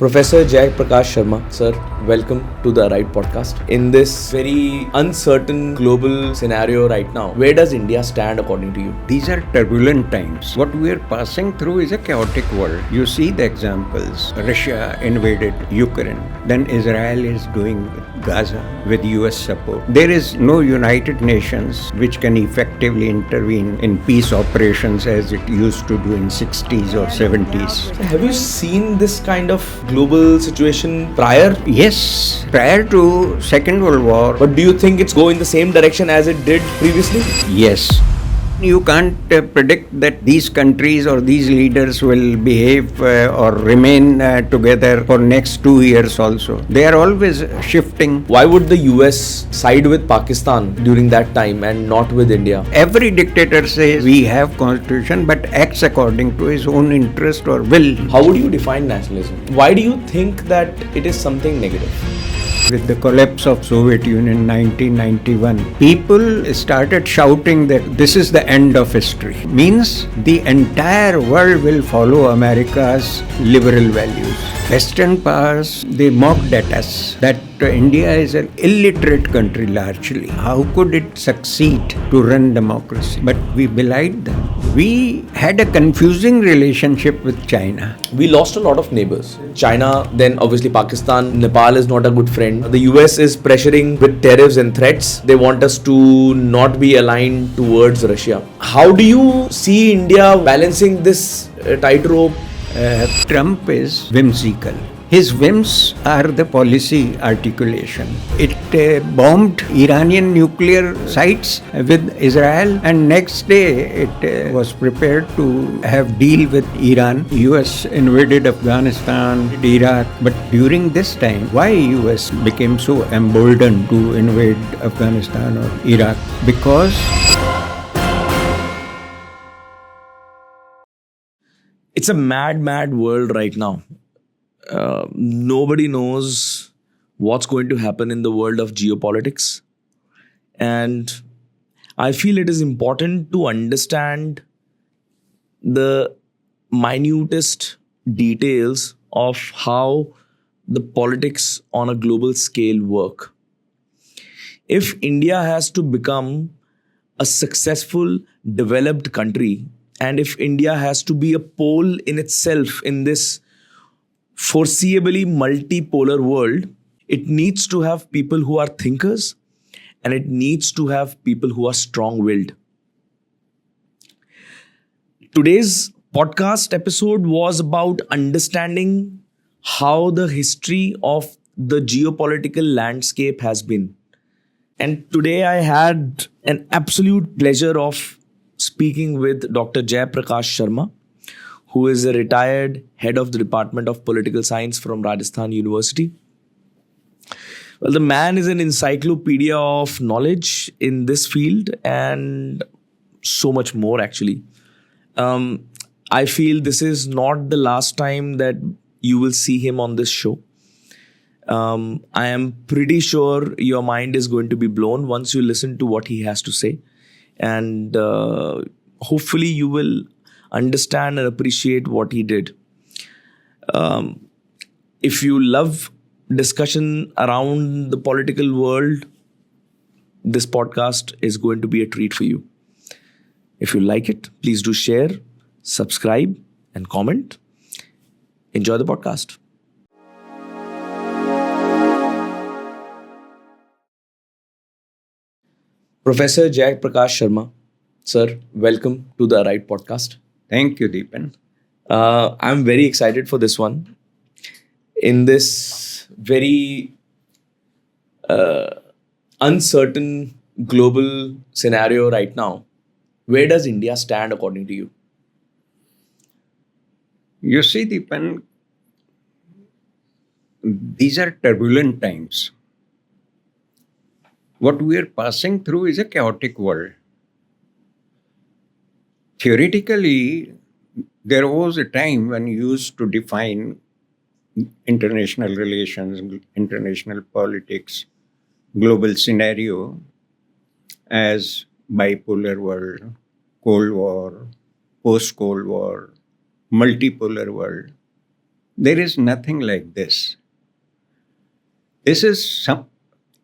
Professor Jai Prakash Sharma, sir, welcome to the Right podcast. In this very uncertain global scenario right now, where does India stand according to you? These are turbulent times. What we are passing through is a chaotic world. You see the examples. Russia invaded Ukraine. Then Israel is doing Gaza with US support. There is no United Nations which can effectively intervene in peace operations as it used to do in 60s or 70s. Have you seen this kind of global situation prior? Yes, prior to Second World War. But do you think it's going the same direction as it did previously? Yes. You can't predict that these countries or these leaders will behave or remain together for next 2 years also. They are always shifting. Why would the US side with Pakistan during that time and not with India? Every dictator says we have constitution but acts according to his own interest or will. How would you define nationalism? Why do you think that it is something negative? With the collapse of Soviet Union in 1991, people started shouting that this is the end of history. Means the entire world will follow America's liberal values. Western powers, they mocked at us that India is an illiterate country largely. How could it succeed to run democracy? But we belied them. We had a confusing relationship with China. We lost a lot of neighbors. China, then obviously Pakistan, Nepal is not a good friend. The US is pressuring with tariffs and threats. They want us to not be aligned towards Russia. How do you see India balancing this tightrope? Trump is whimsical. His whims are the policy articulation. It bombed Iranian nuclear sites with Israel, and next day it was prepared to have deal with Iran. US invaded Afghanistan, Iraq. But during this time, why US became so emboldened to invade Afghanistan or Iraq? Because it's a mad world right now. Nobody knows what's going to happen in the world of geopolitics. And I feel it is important to understand the minutest details of how the politics on a global scale work. If India has to become a successful, developed country, and if India has to be a pole in itself in this foreseeably multipolar world, it needs to have people who are thinkers and it needs to have people who are strong-willed. Today's podcast episode was about understanding how the history of the geopolitical landscape has been. And today I had an absolute pleasure of speaking with Dr. Jai Prakash Sharma, who is a retired head of the Department of Political Science from Rajasthan University. Well, the man is an encyclopedia of knowledge in this field and so much more actually. I feel this is not the last time that you will see him on this show. I am pretty sure your mind is going to be blown once you listen to what he has to say. And hopefully you will understand and appreciate what he did. If you love discussion around the political world, this podcast is going to be a treat for you. If you like it, please do share, subscribe, and comment. Enjoy the podcast. Professor Jai Prakash Sharma, sir, welcome to the Right podcast. Thank you, Dipen. I'm very excited for this one. In this very uncertain global scenario right now, where does India stand according to you? You see, Dipen, these are turbulent times. What we are passing through is a chaotic world. Theoretically, there was a time when you used to define international relations, international politics, global scenario as bipolar world, Cold War, post-Cold War, multipolar world. There is nothing like this. This is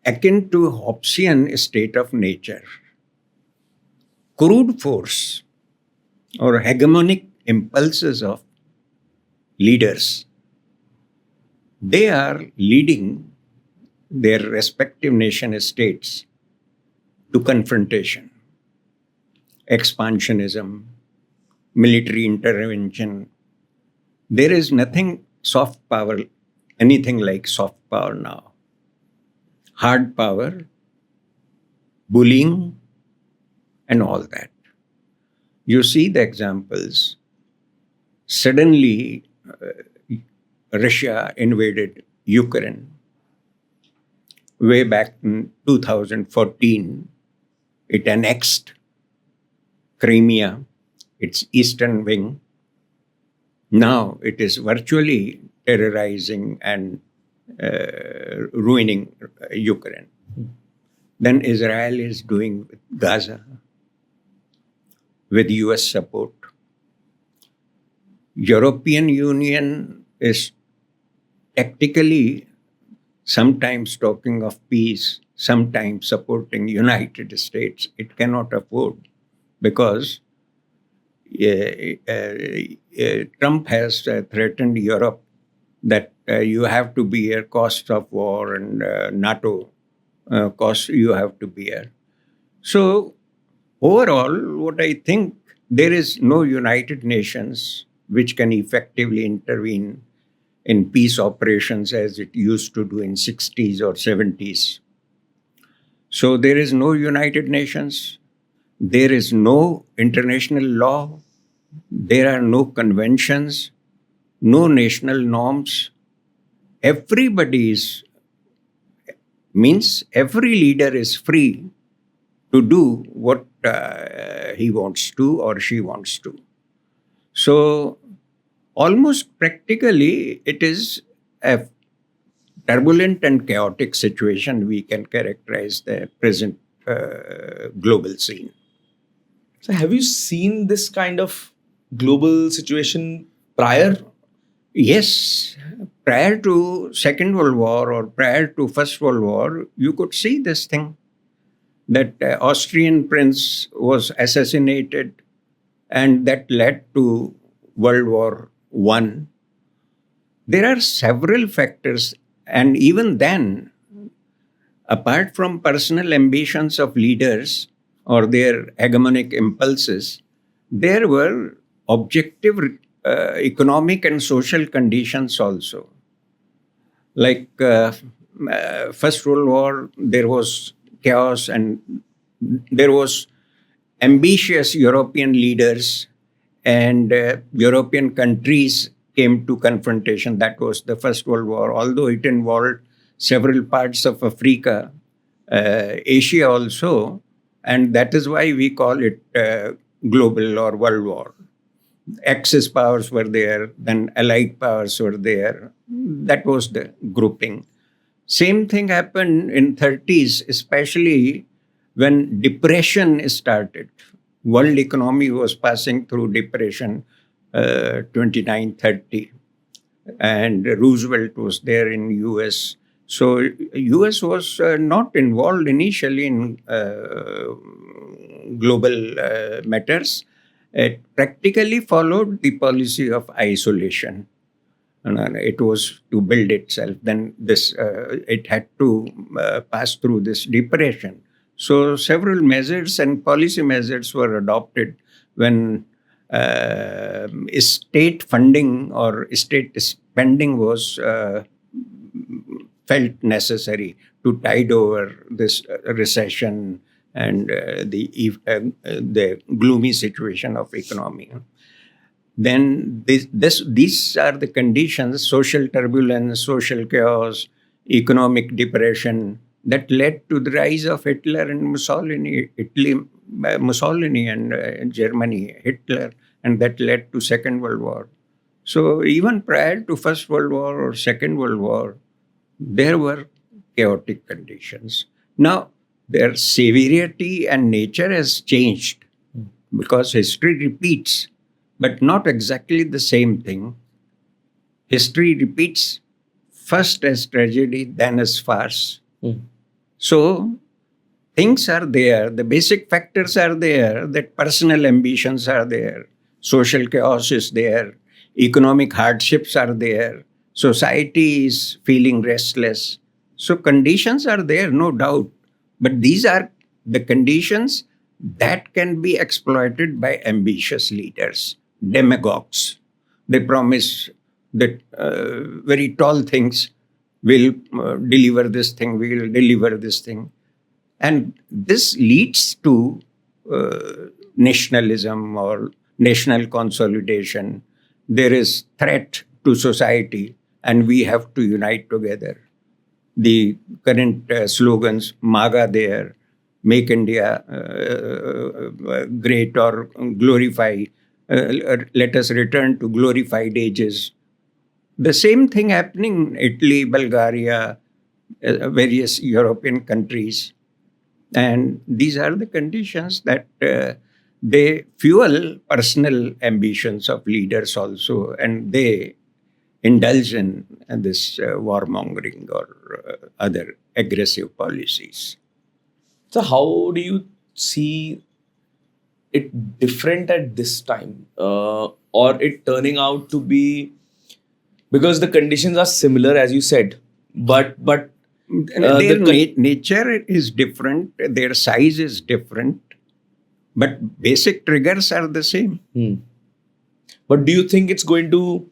akin to Hobbesian state of nature. Crude force or hegemonic impulses of leaders, they are leading their respective nation states to confrontation, expansionism, military intervention. There is nothing soft power, anything like soft power now. Hard power, bullying, and all that. You see the examples. Suddenly, Russia invaded Ukraine. Way back in 2014, it annexed Crimea, its eastern wing. Now it is virtually terrorizing and ruining Ukraine. Then Israel is doing with Gaza with US support. European Union is tactically sometimes talking of peace, sometimes supporting United States. It cannot afford because Trump has threatened Europe that you have to bear cost of war and NATO costs you have to bear. So overall, what I think, there is no United Nations which can effectively intervene in peace operations as it used to do in 60s or 70s. So there is no United Nations. There is no international law. There are no conventions, no national norms. Everybody means every leader is free to do what he wants to or she wants to. So almost practically, it is a turbulent and chaotic situation we can characterize the present global scene. So have you seen this kind of global situation prior? Yes, prior to Second World War or prior to First World War, you could see this thing that Austrian prince was assassinated, and that led to World War I. There are several factors, and even then, apart from personal ambitions of leaders or their hegemonic impulses, there were objective economic and social conditions also. Like First World War, there was chaos and there was ambitious European leaders and European countries came to confrontation. That was the First World War, although it involved several parts of Africa, Asia also, and that is why we call it global or world war. Axis powers were there, then allied powers were there. That was the grouping. Same thing happened in 30s, especially when depression started. World economy was passing through depression, 29-30. And Roosevelt was there in US. So US was not involved initially in global matters. It practically followed the policy of isolation. And it was to build itself. Then it had to pass through this depression. So several measures and policy measures were adopted when state funding or state spending was felt necessary to tide over this recession and the gloomy situation of economy. Then these are the conditions: social turbulence, social chaos, economic depression, that led to the rise of Hitler and Mussolini, Mussolini and Germany, Hitler, and that led to Second World War. So even prior to First World War or Second World War, there were chaotic conditions. Now, their severity and nature has changed because history repeats, but not exactly the same thing. History repeats first as tragedy, then as farce. Hmm. So things are there, the basic factors are there, that personal ambitions are there, social chaos is there, economic hardships are there, society is feeling restless. So conditions are there, no doubt. But these are the conditions that can be exploited by ambitious leaders, demagogues. They promise that very tall things will deliver this thing, we will deliver this thing. And this leads to nationalism or national consolidation. There is threat to society, and we have to unite together. The current slogans, MAGA there, Make India great or glorify, let us return to glorified ages. The same thing happening in Italy, Bulgaria, various European countries. And these are the conditions that they fuel personal ambitions of leaders also, and they indulge in this warmongering or other aggressive policies. So, how do you see it different at this time, or it turning out to be, because the conditions are similar as you said, but Their nature is different, their size is different, but basic triggers are the same. but do you think it's going to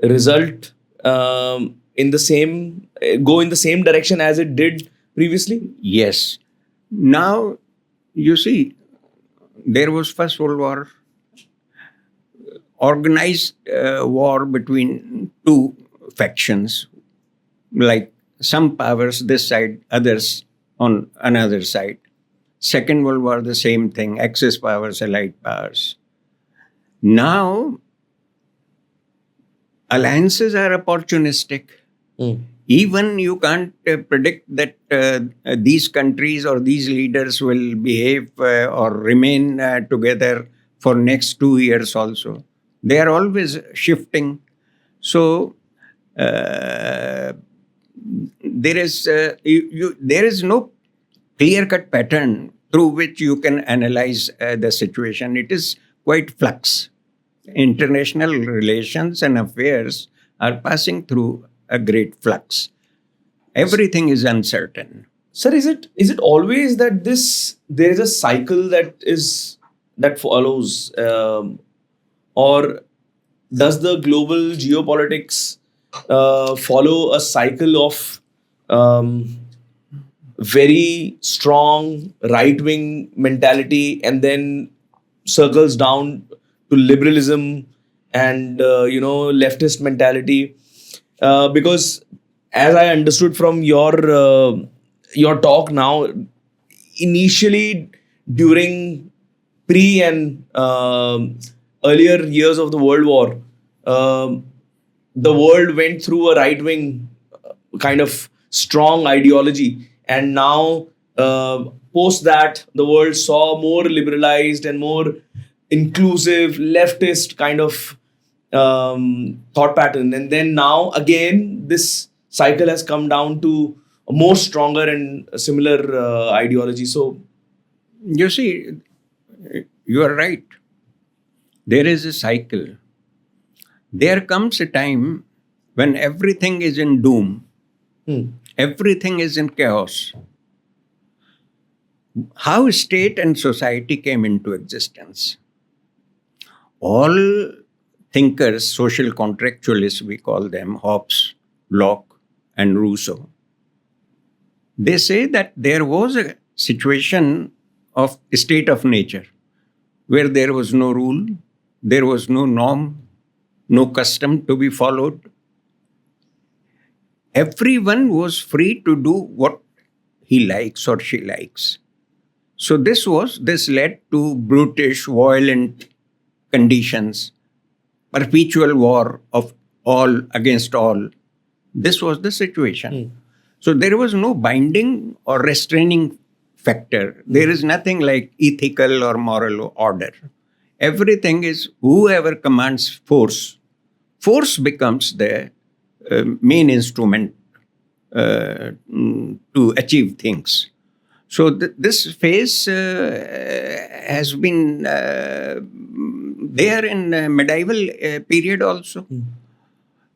result in the same go in the same direction as it did previously? Yes. Now, you see, there was First World War, organized war between two factions, like some powers this side, others on another side. Second World War, the same thing, Axis powers, Allied powers. Now, alliances are opportunistic. Even you can't predict that these countries or these leaders will behave or remain together for next 2 years also. They are always shifting. So there is no clear-cut pattern through which you can analyze the situation. It is quite flux. International relations and affairs are passing through a great flux. Everything is uncertain. Sir, is it always that there is a cycle that follows, or does the global geopolitics follow a cycle of very strong right wing mentality and then circles down to liberalism and leftist mentality? Because as I understood from your talk now, initially during pre and earlier years of the World War, the world went through a right wing kind of strong ideology, and now post that the world saw more liberalized and more inclusive leftist kind of thought pattern, and then now again this cycle has come down to a more stronger and similar ideology. So You see, you are right. There is a cycle. There comes a time when everything is in doom, everything is in chaos. How state and society came into existence? All thinkers, social contractualists, we call them, Hobbes, Locke, and Rousseau, they say that there was a situation of state of nature where there was no rule, there was no norm, no custom to be followed. Everyone was free to do what he likes or she likes. So this led to brutish, violent conditions, perpetual war of all against all. This was the situation. So there was no binding or restraining factor. There is nothing like ethical or moral order. Everything is whoever commands force force becomes the main instrument to achieve things. So this phase has been there in medieval period also.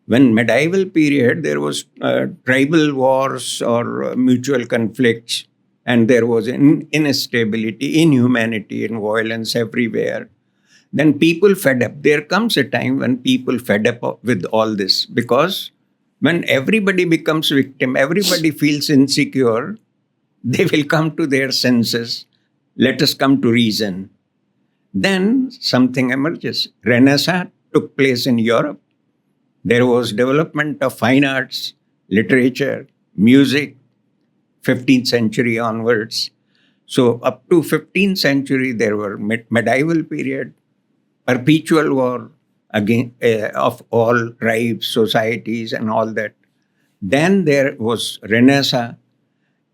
When medieval period, there was tribal wars or mutual conflicts, and there was instability, inhumanity, and violence everywhere. Then people fed up. There comes a time when people fed up with all this, because when everybody becomes victim, everybody feels insecure, they will come to their senses. Let us come to reason. Then something emerges. Renaissance took place in Europe. There was development of fine arts, literature, music, 15th century onwards. So up to 15th century, there were medieval period, perpetual war of all tribes, societies, and all that. Then there was Renaissance.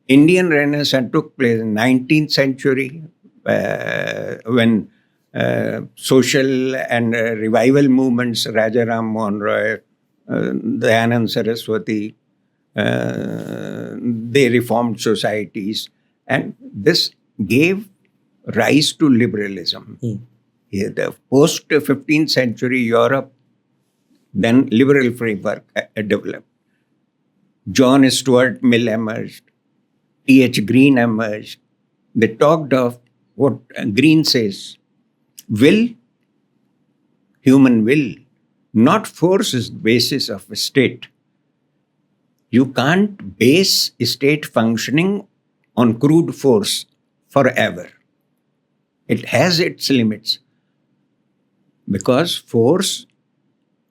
Indian Renaissance took place in 19th century when social and revival movements, Rajaram Mohan Roy, Dayanand Saraswati, they reformed societies. And this gave rise to liberalism. The post 15th century Europe, then liberal framework developed. John Stuart Mill emerged. T.H. Green emerged. They talked of what Green says, will, human will, not force is the basis of a state. You can't base state functioning on crude force forever. It has its limits. Because force,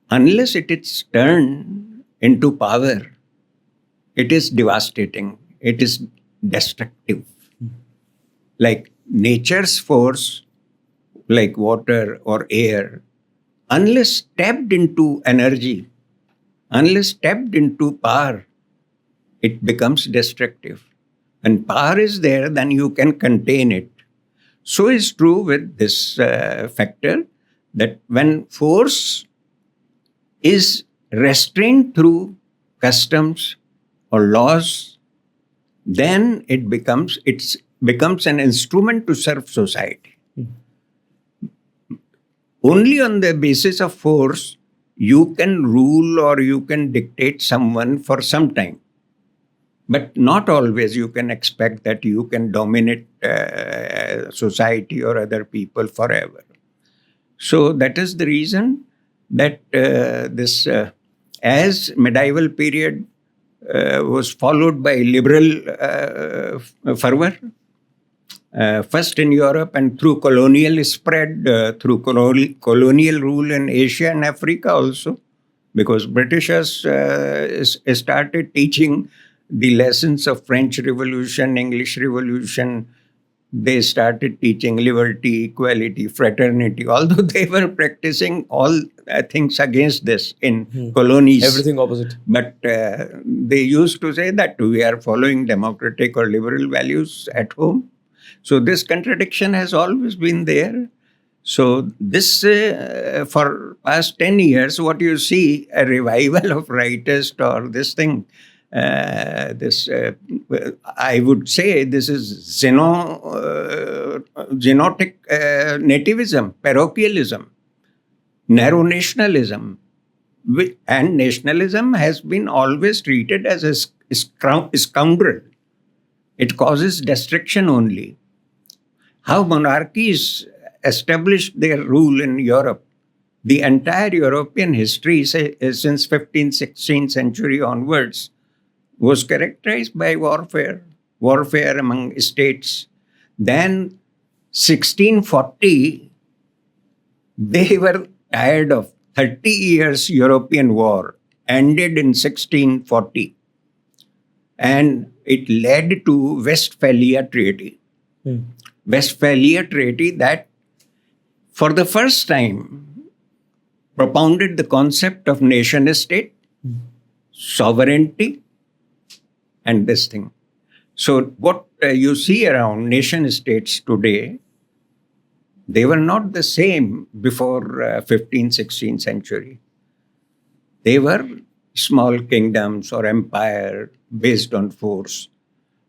unless it is turned into power, it is devastating. It is destructive. Like nature's force, like water or air, unless tapped into energy, unless tapped into power, it becomes destructive. When power is there, then you can contain it. So is true with this factor, that when force is restrained through customs or laws, then it becomes an instrument to serve society. Only on the basis of force you can rule or you can dictate someone for some time. But not always you can expect that you can dominate society or other people forever. So that is the reason that as medieval period was followed by liberal fervor, first in Europe and through colonial spread, through colonial rule in Asia and Africa also, because Britishers started teaching the lessons of French Revolution, English Revolution. They started teaching liberty, equality, fraternity, although they were practicing all things against this in colonies. Everything opposite. But they used to say that we are following democratic or liberal values at home. So this contradiction has always been there. So this, for past 10 years, what you see, a revival of rightist or this thing, I would say this is xenotic nativism, parochialism, narrow nationalism. And nationalism has been always treated as a scoundrel. It causes destruction only. How monarchies established their rule in Europe. The entire European history, say, since 15th, 16th century onwards, was characterized by warfare among states. Then 1640, they were tired of 30 years European war, ended in 1640. And it led to Westphalia Treaty. Westphalia Treaty that for the first time propounded the concept of nation-state, sovereignty, and this thing. So what you see around nation-states today, they were not the same before 15th, 16th century. They were small kingdoms or empire based on force.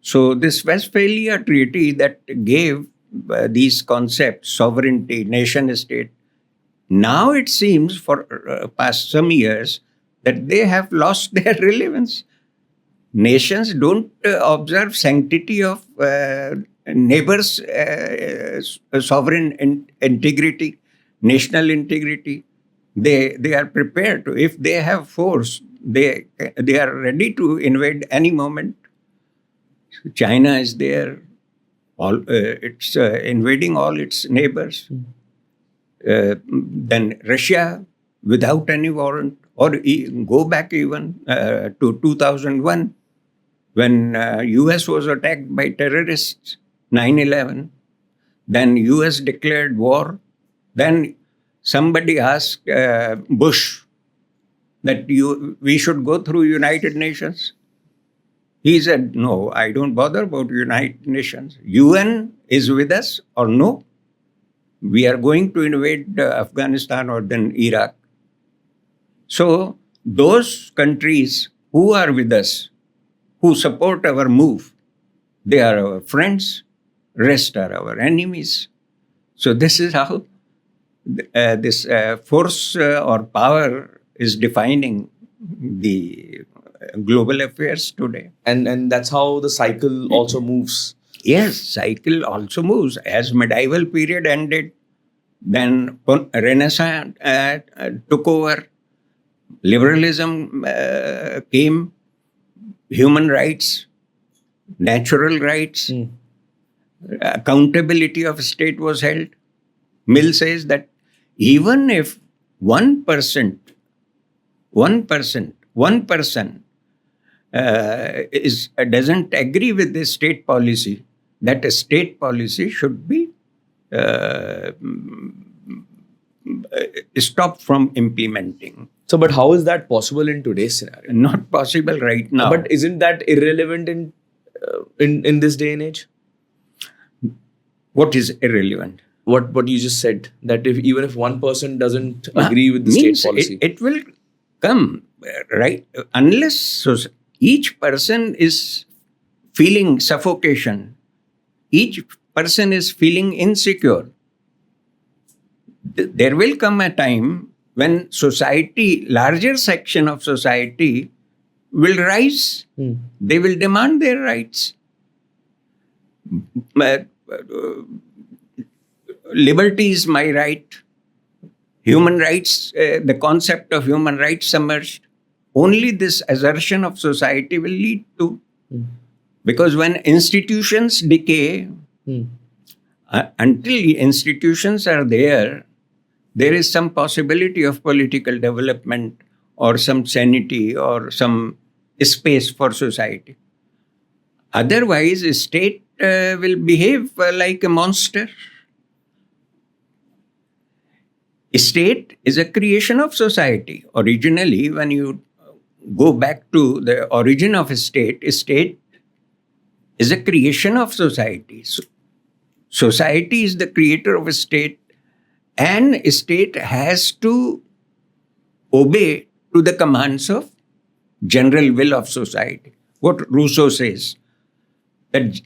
So this Westphalia Treaty that gave these concepts, sovereignty, nation state, now it seems for past some years that they have lost their relevance. Nations don't observe sanctity of neighbors' sovereign integrity, national integrity. They are prepared to, if they have force, they are ready to invade any moment. China is there, it's invading all its neighbors. Then Russia, without any warrant, or go back even to 2001, when US was attacked by terrorists, 9/11. Then US declared war. Then somebody asked Bush that we should go through United Nations. He said, no, I don't bother about United Nations. UN is with us or no. We are going to invade Afghanistan or then Iraq. So those countries who are with us, who support our move, they are our friends, rest are our enemies. So this is how this force or power is defining the global affairs today. And that's how the cycle also moves. Yes, cycle also moves. As medieval period ended, then Renaissance took over, liberalism came, human rights, natural rights, accountability of state was held. Mill says that even if 1% doesn't agree with this state policy, that a state policy should be stopped from implementing. So, but how is that possible in today's scenario? Not possible right now. But isn't that irrelevant in this day and age? What is irrelevant? What you just said, that even if one person doesn't agree with the state policy, it will come, right? Unless each person is feeling suffocation, each person is feeling insecure, there will come a time when society, larger section of society will rise. They will demand their rights. Liberty is my right. Human rights, the concept of human rights emerged. Only this assertion of society will lead to. Because when institutions decay, until institutions are there is some possibility of political development or some sanity or some space for society. Otherwise, a state will behave like a monster. A state is a creation of society. Originally, when you go back to the origin of a state is a creation of society. So, society is the creator of a state, and a state has to obey to the commands of general will of society. What Rousseau says, that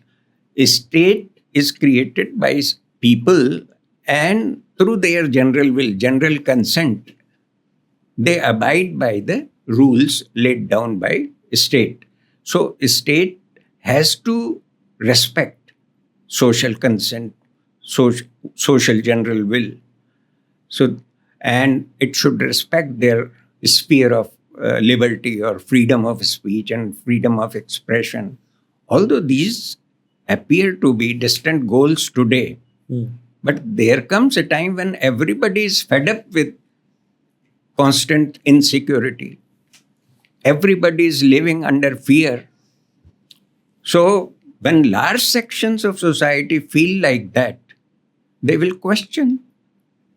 a state is created by people, and through their general will, general consent, they abide by the rules laid down by a state. So a state has to respect social consent, social general will. So, and it should respect their sphere of liberty or freedom of speech and freedom of expression. Although these appear to be distant goals today, but there comes a time when everybody is fed up with constant insecurity. Everybody is living under fear. So when large sections of society feel like that, they will question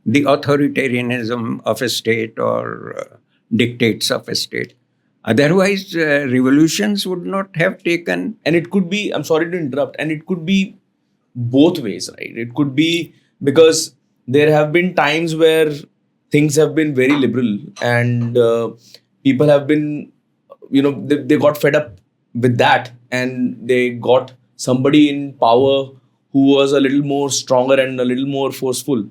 the authoritarianism of a state or dictates of a state. Otherwise, revolutions would not have taken. and it could be, I'm sorry to interrupt, and it could be both ways, right? It could be because there have been times where things have been very liberal and people have been, they got fed up with that, and they got somebody in power who was a little more stronger and a little more forceful,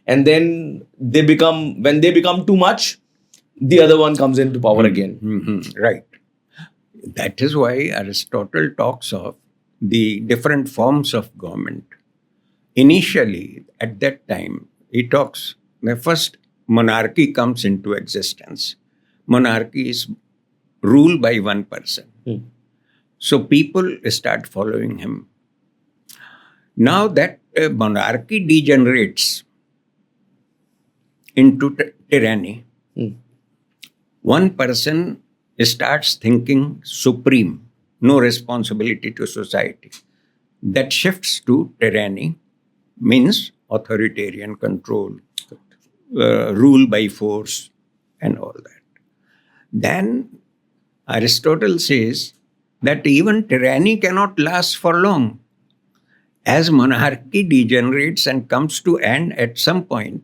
and then when they become too much, the other one comes into power again. Right. That is why Aristotle talks of the different forms of government. Initially, at that time, he talks, the first monarchy comes into existence. Monarchy is ruled by one person. So people start following him. Now that monarchy degenerates into tyranny, one person starts thinking supreme, no responsibility to society. That shifts to tyranny, means authoritarian control, rule by force, and all that. Then Aristotle says that even tyranny cannot last for long. As monarchy degenerates and comes to end at some point,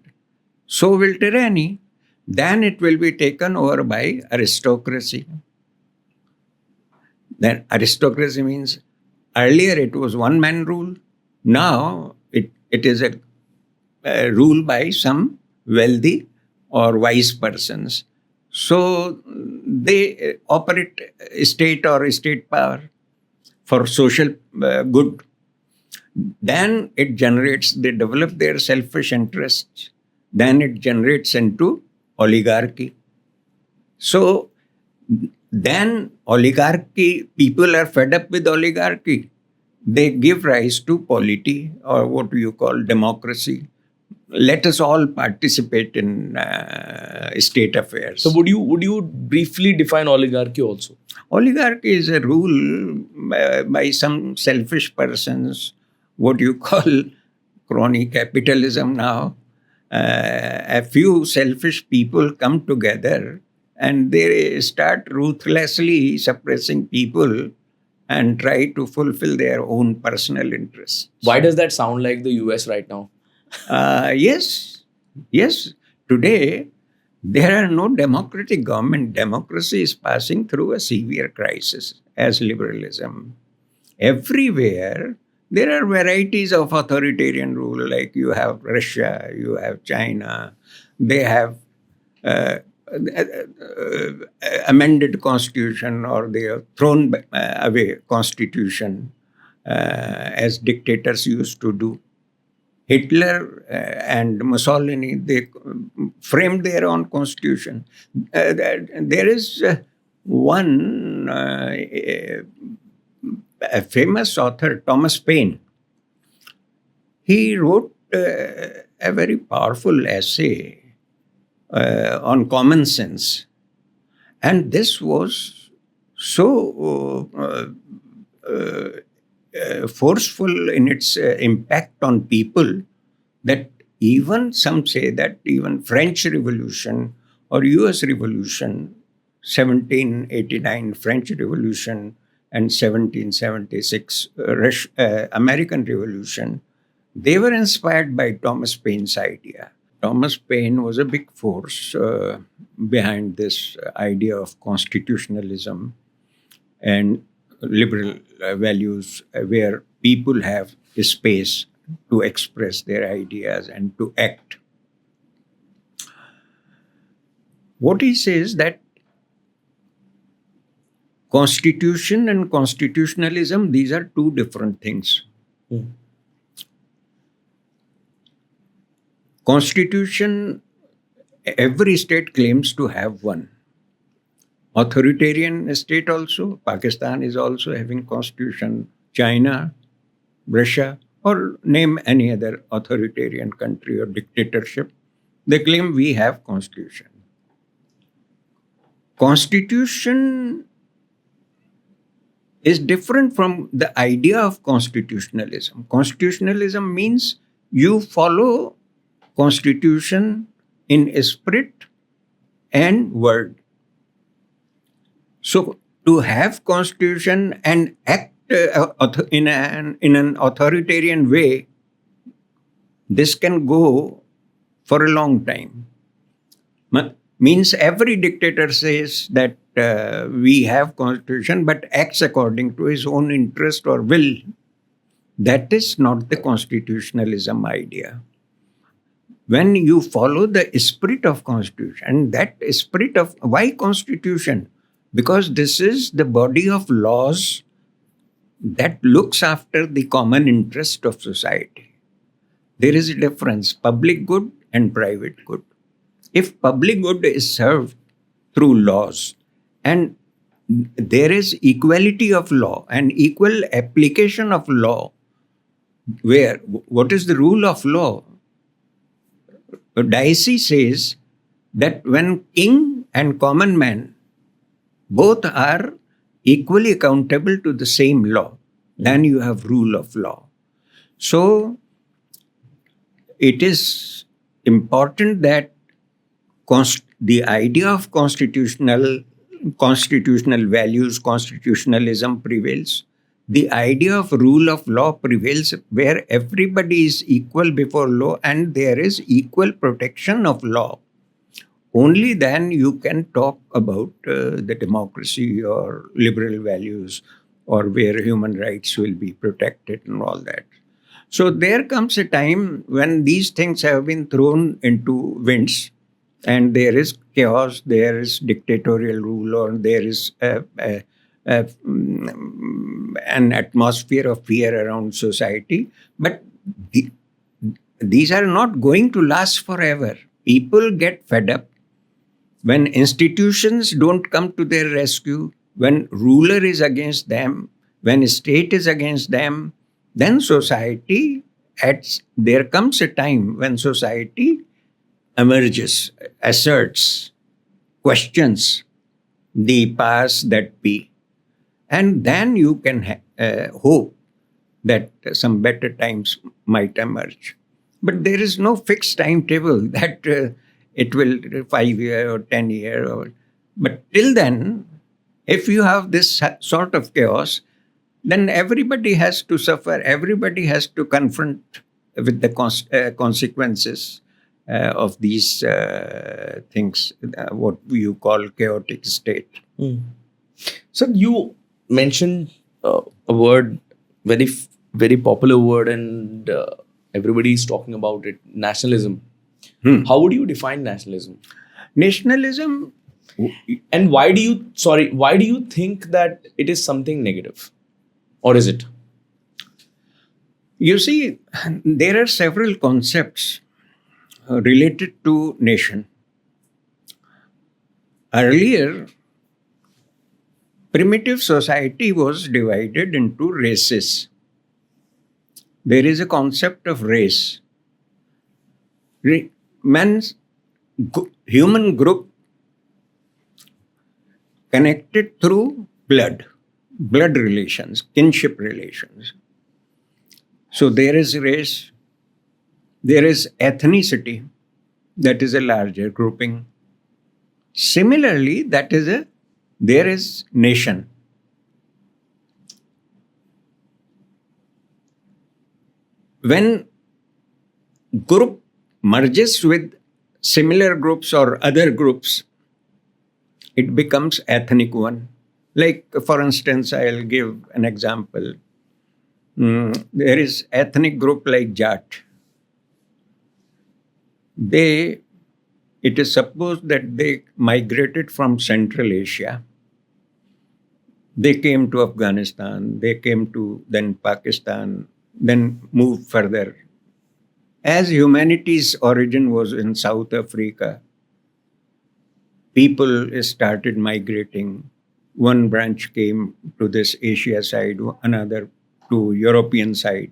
so will tyranny. Then it will be taken over by aristocracy. Then aristocracy means earlier it was one man rule. Now it is a rule by some wealthy or wise persons. So they operate state or state power for social good. Then it generates, they develop their selfish interests. Then it generates into oligarchy. So then oligarchy, people are fed up with oligarchy. They give rise to polity, or what you call democracy. Let us all participate in state affairs. So would you briefly define oligarchy also? Oligarchy is a rule by some selfish persons, what you call crony capitalism now. A few selfish people come together and they start ruthlessly suppressing people and try to fulfill their own personal interests. Why does that sound like the US right now? Yes. Today, there are no democratic government. Democracy is passing through a severe crisis as liberalism. Everywhere, there are varieties of authoritarian rule, like you have Russia, you have China. They have amended constitution, or they have thrown away constitution as dictators used to do. Hitler and Mussolini, they framed their own constitution. There is one a famous author, Thomas Paine. He wrote a very powerful essay on common sense. And this was so forceful in its impact on people that even some say that even French Revolution or US Revolution, 1789 French Revolution and 1776 American Revolution, they were inspired by Thomas Paine's idea. Thomas Paine was a big force behind this idea of constitutionalism and liberal values, where people have a space to express their ideas and to act. What he says that constitution and constitutionalism, these are two different things. Constitution, every state claims to have one. Authoritarian state also, Pakistan is also having constitution, China, Russia, or name any other authoritarian country or dictatorship. They claim we have constitution. Constitution is different from the idea of constitutionalism. Constitutionalism means you follow constitution in spirit and word. So to have constitution and act in an authoritarian way, this can go for a long time. Means every dictator says that we have constitution but acts according to his own interest or will. That is not the constitutionalism idea. When you follow the spirit of constitution, that spirit of why constitution? Because this is the body of laws that looks after the common interest of society. There is a difference, public good and private good. If public good is served through laws and there is equality of law and equal application of law, where what is the rule of law? Dicey says that when king and common man both are equally accountable to the same law, then you have rule of law. So it is important that the idea of constitutional values, constitutionalism prevails. The idea of rule of law prevails, where everybody is equal before law and there is equal protection of law. Only then you can talk about the democracy or liberal values, or where human rights will be protected and all that. So there comes a time when these things have been thrown into winds and there is chaos, there is dictatorial rule, or there is an atmosphere of fear around society. But these are not going to last forever. People get fed up. When institutions don't come to their rescue, when ruler is against them, when state is against them, then society, there comes a time when society emerges, asserts, questions the powers that be. And then you can hope that some better times might emerge. But there is no fixed timetable that it will 5 years or 10 years. But till then, if you have this sort of chaos, then everybody has to suffer. Everybody has to confront with the consequences of these things, what you call chaotic state. So you mentioned a word, very popular word, and everybody is talking about it, nationalism. How would you define nationalism? Nationalism, and why do you think that it is something negative? Or is it? you see, there are several concepts related to nation. Earlier, primitive society was divided into races. There is a concept of race. Man's human group connected through blood relations, kinship relations. So there is race, there is ethnicity, that is a larger grouping. Similarly, there is nation. When group merges with similar groups or other groups, it becomes ethnic one. Like, for instance, I'll give an example. There is ethnic group like Jat. It is supposed that they migrated from Central Asia. They came to Afghanistan, they came to then Pakistan, then moved further. As humanity's origin was in South Africa, people started migrating. One branch came to this Asia side, another to European side,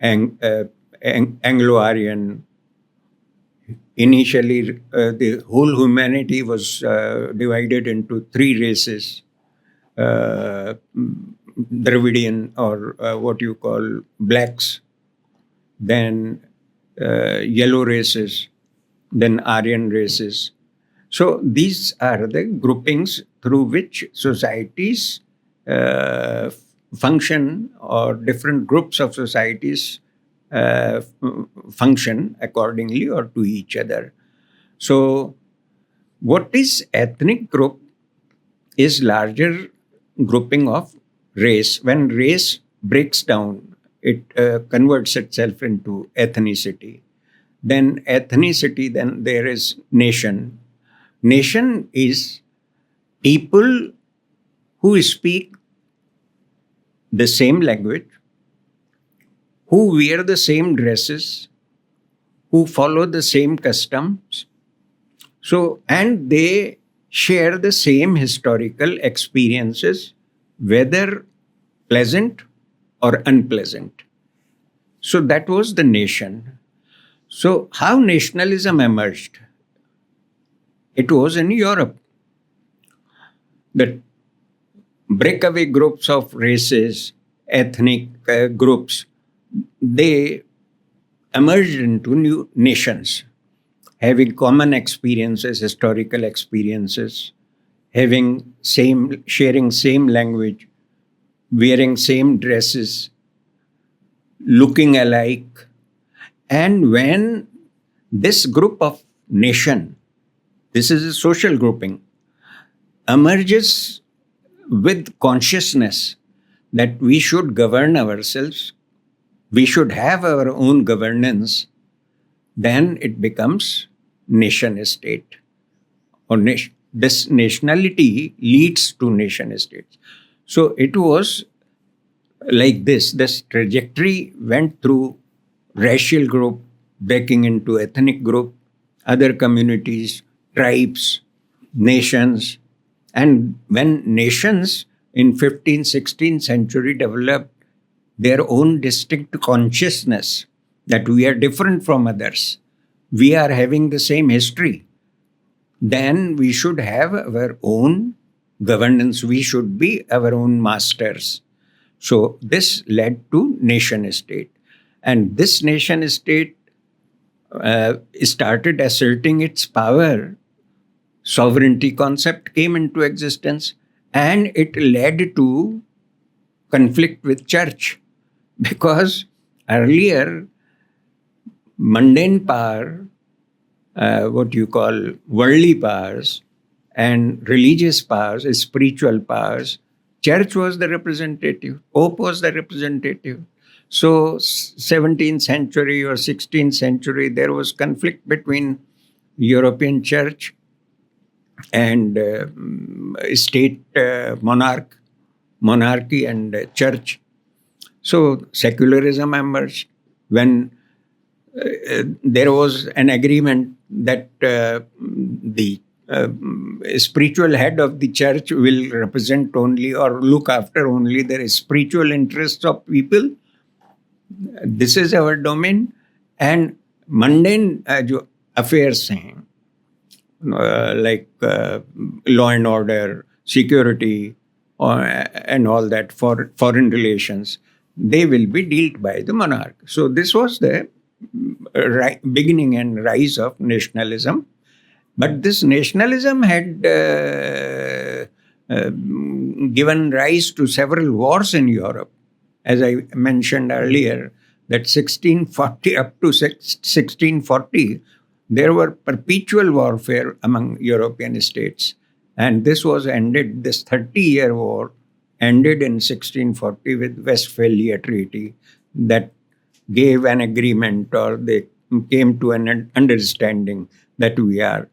Anglo-Aryan. Initially, the whole humanity was divided into three races. Dravidian, or what you call blacks, then yellow races, then Aryan races. So these are the groupings through which societies function, or different groups of societies function accordingly or to each other. So What is ethnic group is larger grouping of race. When race breaks down, it converts itself into ethnicity. Then ethnicity, then there is nation. Nation is people who speak the same language, who wear the same dresses, who follow the same customs. So, and they share the same historical experiences, whether pleasant or unpleasant. So, that was the nation. So, how nationalism emerged? It was in Europe. The breakaway groups of races, ethnic groups, they emerged into new nations, having common experiences, historical experiences, sharing same language, wearing same dresses, looking alike. And when this group of nation, this is a social grouping, emerges with consciousness that we should govern ourselves, we should have our own governance, then it becomes nation state. Or this nationality leads to nation states. So it was like this trajectory went through racial group, breaking into ethnic group, other communities, tribes, nations. And when nations in 15th, 16th century developed their own distinct consciousness that we are different from others, we are having the same history, then we should have our own governance. We should be our own masters. So this led to nation state. And this nation state started asserting its power. Sovereignty concept came into existence, and it led to conflict with church, because earlier mundane power, what you call worldly powers, and religious powers, spiritual powers, church was the representative, pope was the representative. So 17th century or 16th century, there was conflict between European church and state monarchy and church. So secularism emerged when there was an agreement that the spiritual head of the church will represent only or look after only the spiritual interests of people. This is our domain. And mundane affairs like law and order, security, and all that for foreign relations, they will be dealt by the monarch. So this was the beginning and rise of nationalism. But this nationalism had given rise to several wars in Europe. As I mentioned earlier, that 1640 up to 1640, there were perpetual warfare among European states. And this was ended, this 30-year war ended in 1640 with Westphalia Treaty that gave an agreement, or they came to an understanding that we are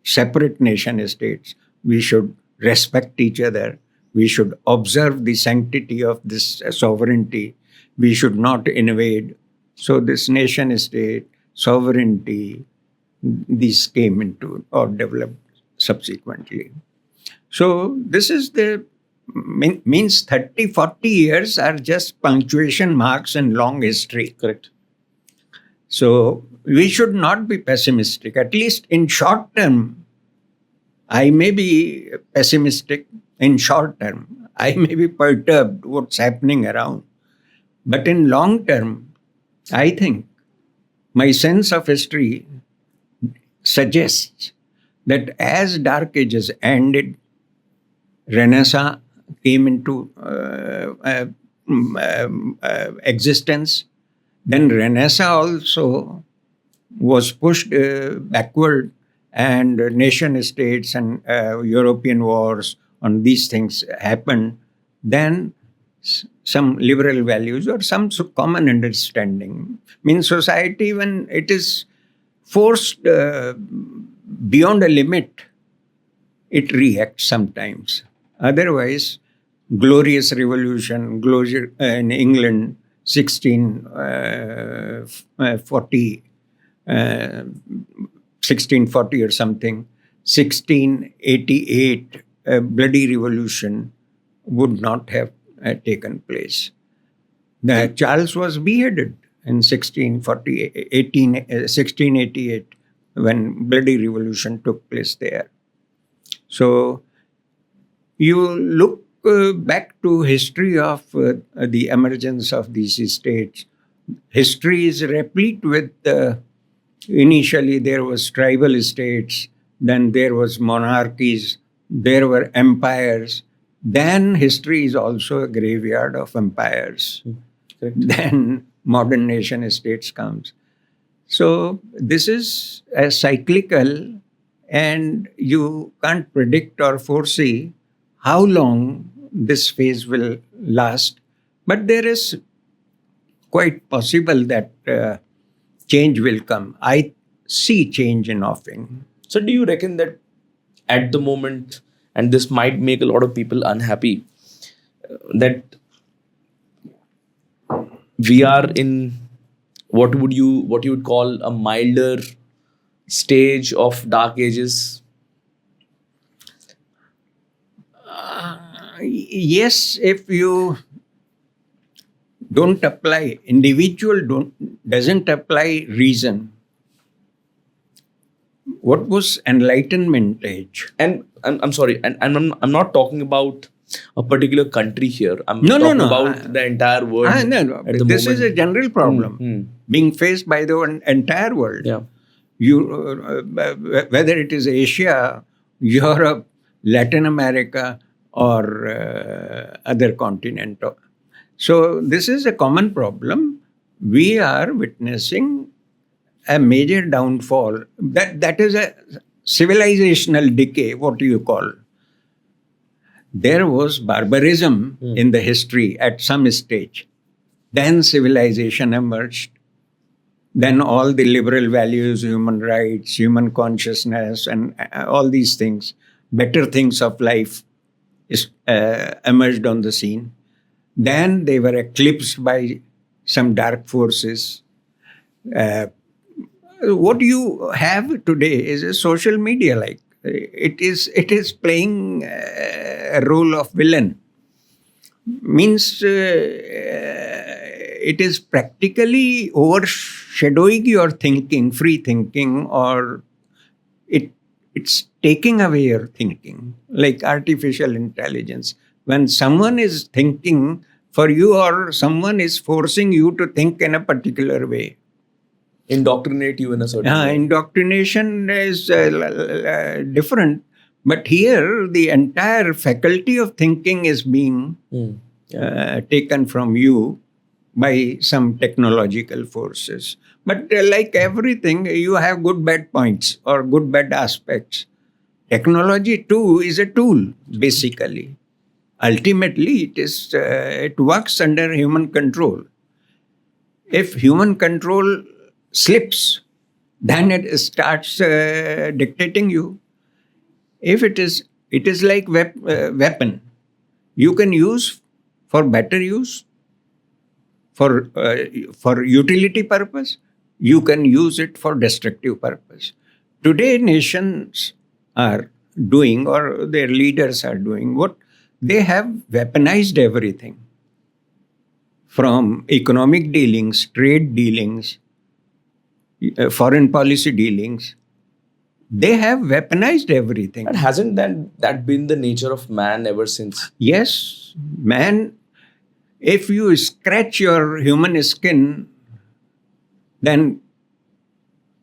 separate nation states. We should respect each other. We should observe the sanctity of this sovereignty. We should not invade. So this nation state, sovereignty, these came into or developed subsequently. So this is the means 30, 40 years are just punctuation marks in long history. Correct. So we should not be pessimistic. At least in short term, I may be pessimistic. In short term, I may be perturbed what's happening around. But in long term, I think my sense of history suggests that as dark ages ended, Renaissance came into existence. Then Renaissance also was pushed backward, and nation states and European wars on these things happened, then some liberal values or some common understanding means society, when it is forced beyond a limit, it reacts sometimes. Otherwise, glorious revolution, in England, 1640, 1640 or something, 1688, a bloody revolution would not have taken place. Charles was beheaded in 1688, when bloody revolution took place there. So you look back to history of the emergence of these states. History is replete with initially there was tribal states, then there was monarchies, there were empires. Then history is also a graveyard of empires. Correct. Then modern nation states comes. So this is a cyclical, and you can't predict or foresee how long this phase will last. But there is quite possible that change will come. I see change in offing. So do you reckon that at the moment, and this might make a lot of people unhappy, that we are in what you would call a milder stage of dark ages? Yes, if you don't apply, doesn't apply reason. What was Enlightenment age? And I'm sorry, and I'm not talking about a particular country here. I'm No, talking no. about the entire world. No. At the This moment. is a general problem being faced by the entire world. Yeah. You, whether it is Asia, Europe, Latin America, or other continent. So this is a common problem. We are witnessing a major downfall. That is a civilizational decay, what do you call? There was barbarism in the history at some stage. Then civilization emerged. Then all the liberal values, human rights, human consciousness, and all these things, better things of life emerged on the scene. Then they were eclipsed by some dark forces. What you have today is a social media like. It is playing a role of villain. Means it is practically overshadowing your thinking, free thinking, or it's taking away your thinking, like artificial intelligence. When someone is thinking for you or someone is forcing you to think in a particular way. Indoctrinate you in a certain way. Indoctrination is different. But here, the entire faculty of thinking is being taken from you by some technological forces. But like everything, you have good bad points or good bad aspects. Technology too is a tool, basically. Ultimately, it works under human control. If human control slips, then it starts dictating you. If it is like weapon, you can use for better use, for utility purpose. You can use it for destructive purpose. Today, nations are doing, or their leaders are doing, what they have weaponized everything, from economic dealings, trade dealings, foreign policy dealings. They have weaponized everything. But hasn't that been the nature of man ever since? Yes, man, if you scratch your human skin, then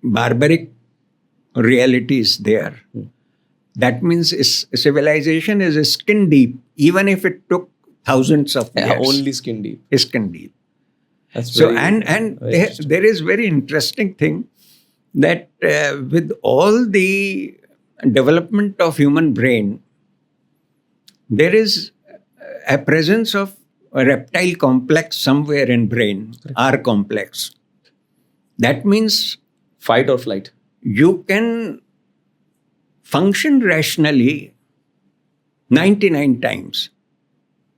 barbaric reality is there. That means civilization is skin deep, even if it took thousands of years. Only skin deep. Skin deep. That's So very, and very interesting. there is very interesting thing. that with all the development of human brain, there is a presence of a reptile complex somewhere in brain, R complex. That means Fight or flight. you can function rationally 99 times.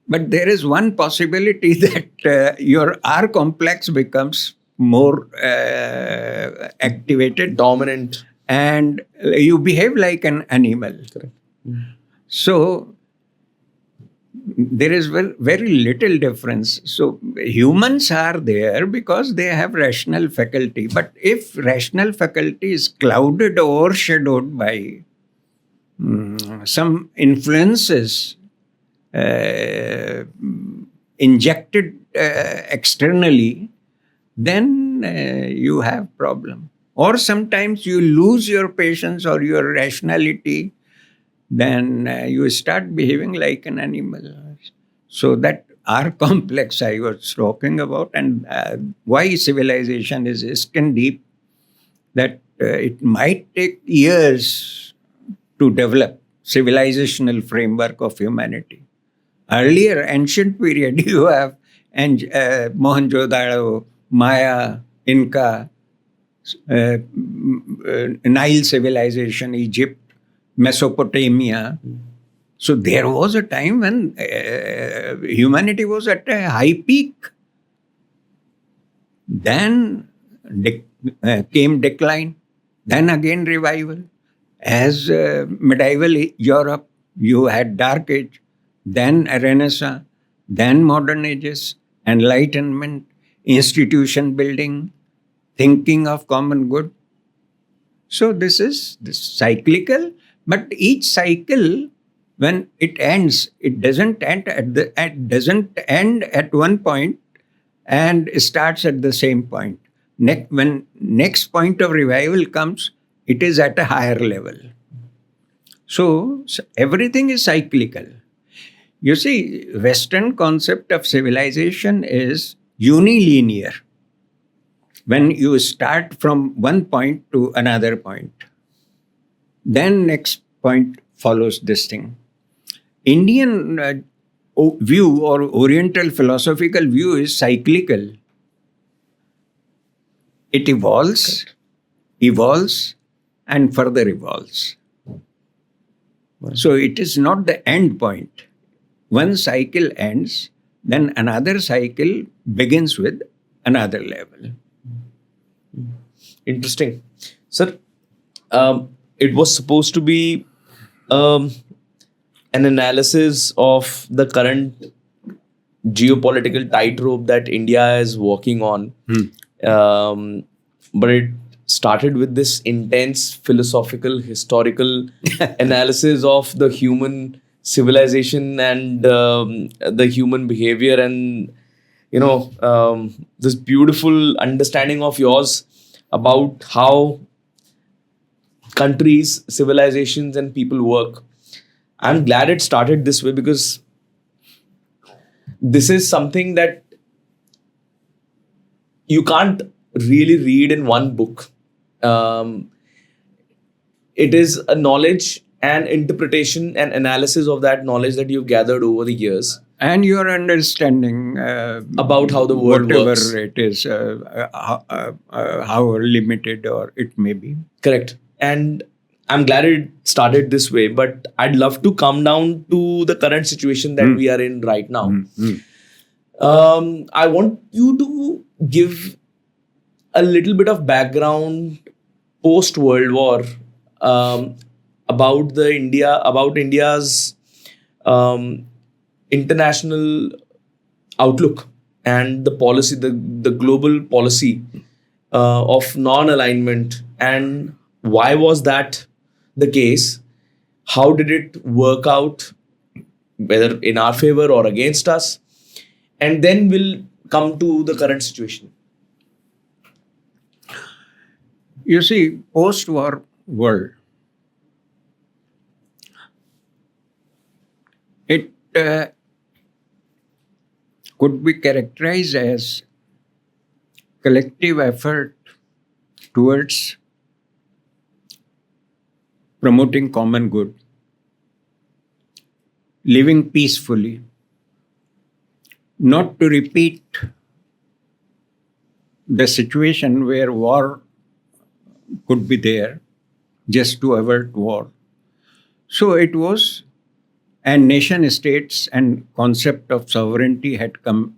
But there is one possibility that your R complex becomes more activated, Dominant. and you behave like an animal. Correct. So there is very little difference. So humans are there because they have rational faculty. But if rational faculty is clouded or overshadowed by some influences injected externally, then you have problem. Or sometimes you lose your patience or your rationality, then you start behaving like an animal. So that R complex I was talking about, and why civilization is skin deep, that it might take years to develop civilizational framework of humanity. Earlier, ancient period, you have Mohenjo-daro, Maya, Inca, Nile civilization, Egypt, Mesopotamia. So there was a time when humanity was at a high peak. Then came decline, then again revival. As medieval Europe, you had Dark Age, then a Renaissance, then modern ages, enlightenment, institution building, thinking of common good. So this is cyclical, but each cycle, when it ends, it doesn't end at one point and starts at the same point. When next point of revival comes, it is at a higher level. So everything is cyclical. You see, Western concept of civilization is unilinear. When you start from one point to another point, then next point follows this thing. Indian view or Oriental philosophical view is cyclical. It evolves, and further evolves. Right. So it is not the end point. One cycle ends, then another cycle begins with another level. Interesting. Sir, it was supposed to be an analysis of the current geopolitical tightrope that India is walking on. But it started with this intense philosophical, historical analysis of the human civilization and the human behavior, and this beautiful understanding of yours about how countries, civilizations, and people work. I'm glad it started this way, because this is something that you can't really read in one book. It is a knowledge and interpretation and analysis of that knowledge that you've gathered over the years. And your understanding About how the world whatever works. it is, how limited or it may be. Correct. And I'm glad it started this way, but I'd love to come down to the current situation that we are in right now. I want you to give a little bit of background post World War about India's international outlook and the policy, the global policy of non-alignment, and why was that the case? How did it work out, whether in our favor or against us? And then we'll come to the current situation. You see, post-war world, it could be characterized as collective effort towards promoting common good, living peacefully, not to repeat the situation where war could be there, just to avert war. So it was, and nation states and concept of sovereignty had come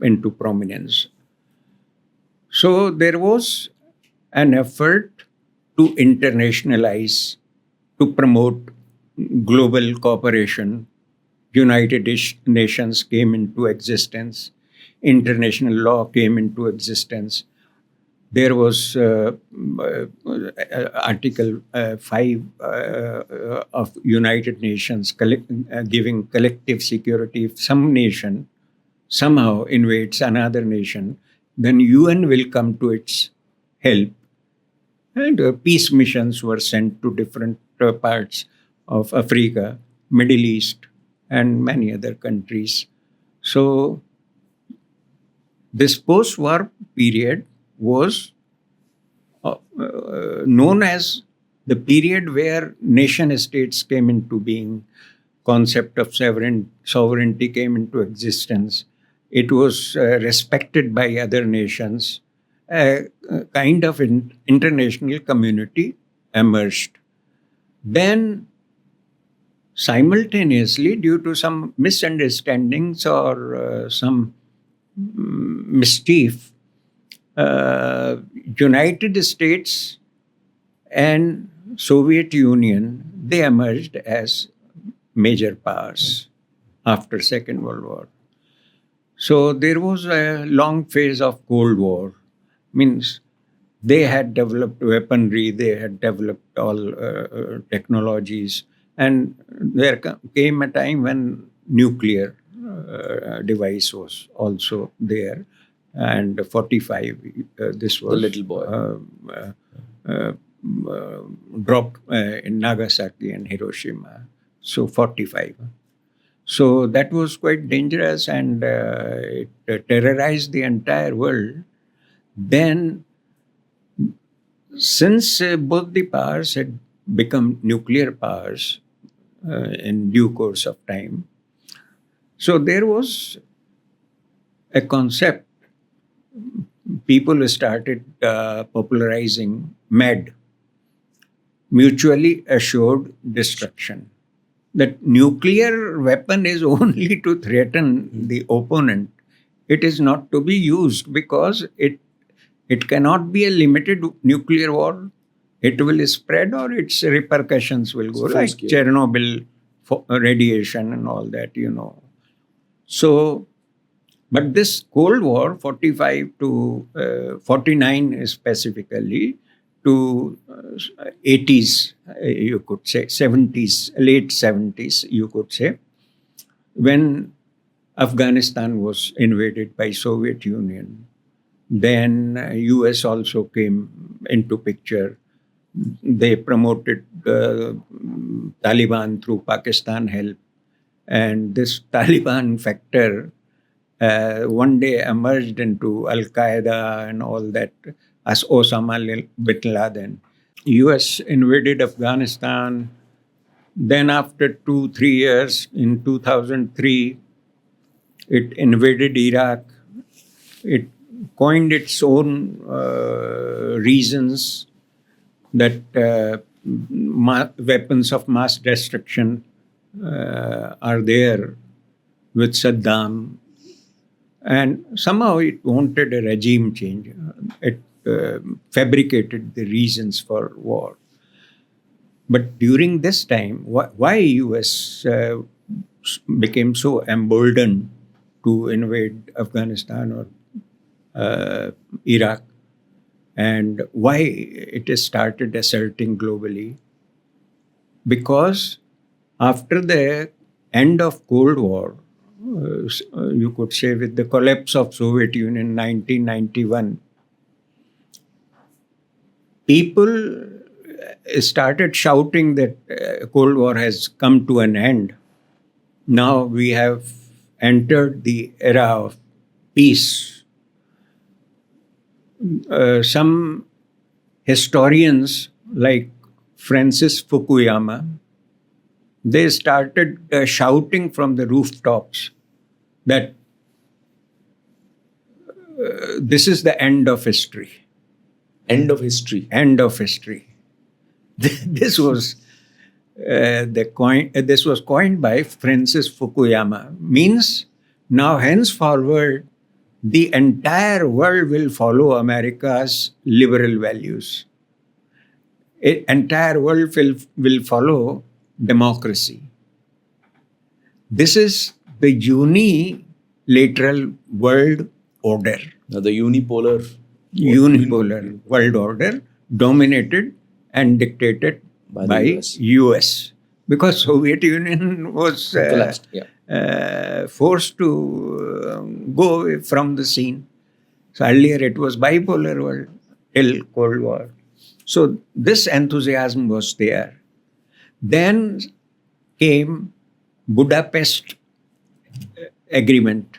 into prominence. So there was an effort to internationalize, to promote global cooperation. United Nations came into existence. International law came into existence. There was Article 5 of United Nations giving collective security. If some nation somehow invades another nation, then UN will come to its help. And peace missions were sent to different parts of Africa, Middle East, and many other countries. So this post-war period was known as the period where nation states came into being, concept of sovereignty came into existence. It was respected by other nations. A kind of international community emerged. Then, simultaneously, due to some misunderstandings or some mischief, United States and Soviet Union, they emerged as major powers after Second World War. So there was a long phase of Cold War. Means they had developed weaponry, they had developed all technologies, and there came a time when nuclear device was also there. And 45, this was The little boy. Dropped in Nagasaki and Hiroshima. So 45. So that was quite dangerous, and it terrorized the entire world. Then, since both the powers had become nuclear powers in due course of time, so there was a concept people started popularizing MAD, mutually assured destruction. That nuclear weapon is only to threaten the opponent. It is not to be used because it cannot be a limited nuclear war. It will spread or its repercussions will go, like Chernobyl radiation and all that, So, but this Cold War, 45 to 49 specifically, to 80s, you could say, 70s, late 70s, you could say, when Afghanistan was invaded by Soviet Union. Then US also came into picture. They promoted Taliban through Pakistan help. And this Taliban factor one day emerged into Al-Qaeda and all that, as Osama bin Laden. US invaded Afghanistan. Then after 2-3 years, in 2003, it invaded Iraq. It coined its own reasons that weapons of mass destruction are there with Saddam. And somehow it wanted a regime change. It fabricated the reasons for war. But during this time, why US became so emboldened to invade Afghanistan or Iraq, and why it started asserting globally? Because after the end of Cold War, you could say with the collapse of Soviet Union in 1991, people started shouting that Cold War has come to an end. Now we have entered the era of peace. Some historians like Francis Fukuyama, they started shouting from the rooftops that this is the end of history. End of history. End of history. This was this was coined by Francis Fukuyama. Means now henceforward, the entire world will follow America's liberal values. Entire world will follow democracy. This is the unilateral world order. Now the unipolar World order dominated and dictated By by the US. US. Because Soviet Union was collapsed. Yeah. forced to go away from the scene. So earlier it was bipolar world till Cold War. So this enthusiasm was there. Then came Budapest Agreement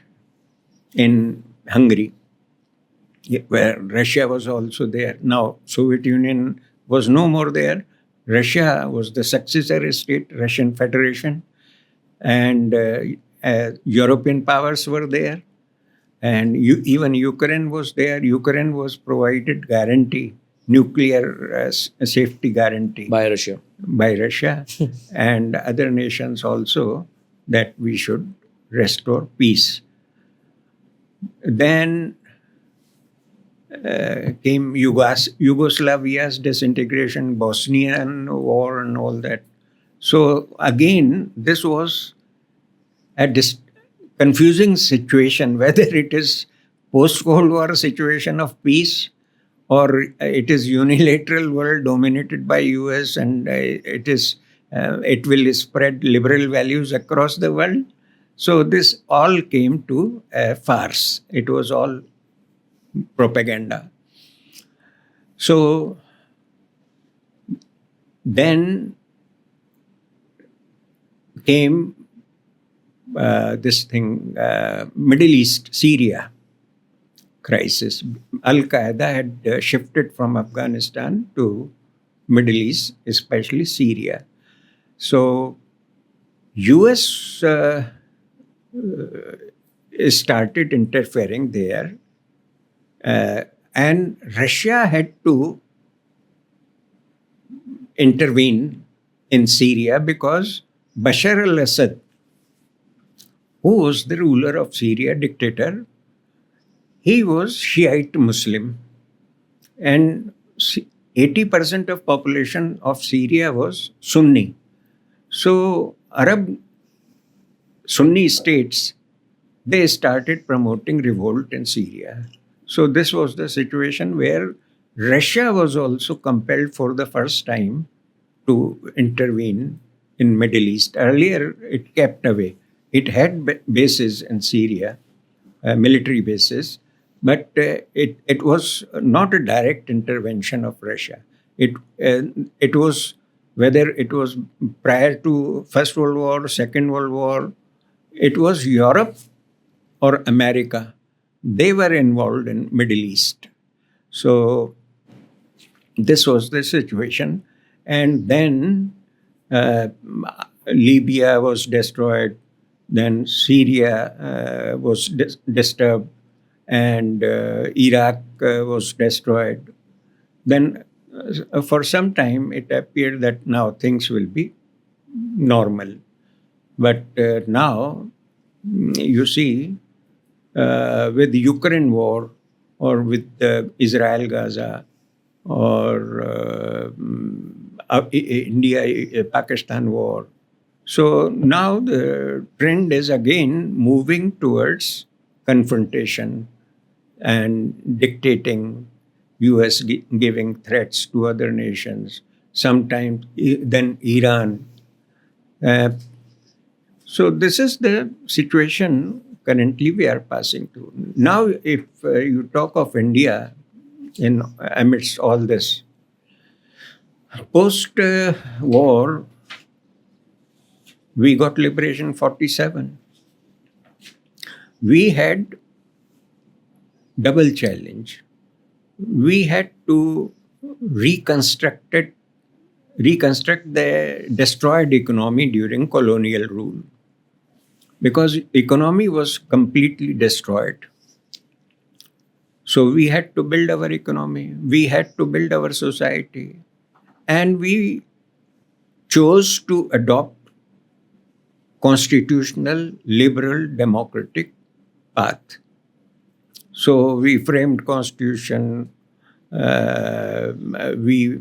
in Hungary, where Russia was also there. Now Soviet Union was no more there. Russia was the successor state, Russian Federation, and European powers were there, and even Ukraine was there. Ukraine was provided guarantee, nuclear safety guarantee By Russia. by Russia and other nations also, that we should restore peace. Then came Yugoslavia's disintegration, Bosnian war and all that. So again, this was a confusing situation, whether it is post-Cold War situation of peace or it is unilateral world dominated by US, and it will spread liberal values across the world. So this all came to a farce. It was all propaganda. So then came this thing, Middle East, Syria crisis. Al-Qaeda had shifted from Afghanistan to Middle East, especially Syria. So US started interfering there, and Russia had to intervene in Syria because Bashar al-Assad, who was the ruler of Syria, dictator, he was Shiite Muslim, and 80% of population of Syria was Sunni. So Arab Sunni states, they started promoting revolt in Syria. So this was the situation where Russia was also compelled for the first time to intervene in Middle East. Earlier, it kept away. It had bases in Syria, military bases, but it was not a direct intervention of Russia. It was, whether it was prior to First World War, Second World War, it was Europe or America. They were involved in Middle East. So this was the situation. And then Libya was destroyed. Then Syria was disturbed. And Iraq was destroyed. Then for some time, it appeared that now things will be normal. But now, you see, with the Ukraine war or with the Israel-Gaza or India-Pakistan war, so now the trend is again moving towards confrontation and dictating, US giving threats to other nations, sometimes then Iran. So this is the situation currently we are passing through. Now, if you talk of India in amidst all this, post-war, we got liberation 47. We had double challenge. We had to reconstruct reconstruct the destroyed economy during colonial rule, because economy was completely destroyed. So we had to build our economy, we had to build our society, and we chose to adopt constitutional, liberal, democratic path. So we framed constitution, we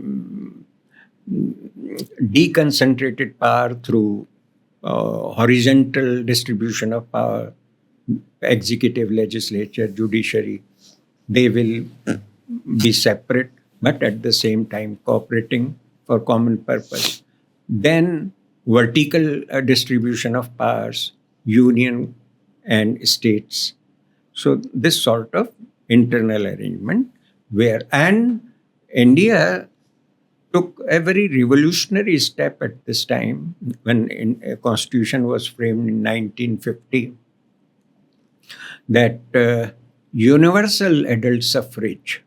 deconcentrated power through horizontal distribution of power, executive, legislature, judiciary. They will be separate, but at the same time cooperating for common purpose. Then vertical distribution of powers, union and states. So this sort of internal arrangement and India took a very revolutionary step at this time when a constitution was framed in 1950, that universal adult suffrage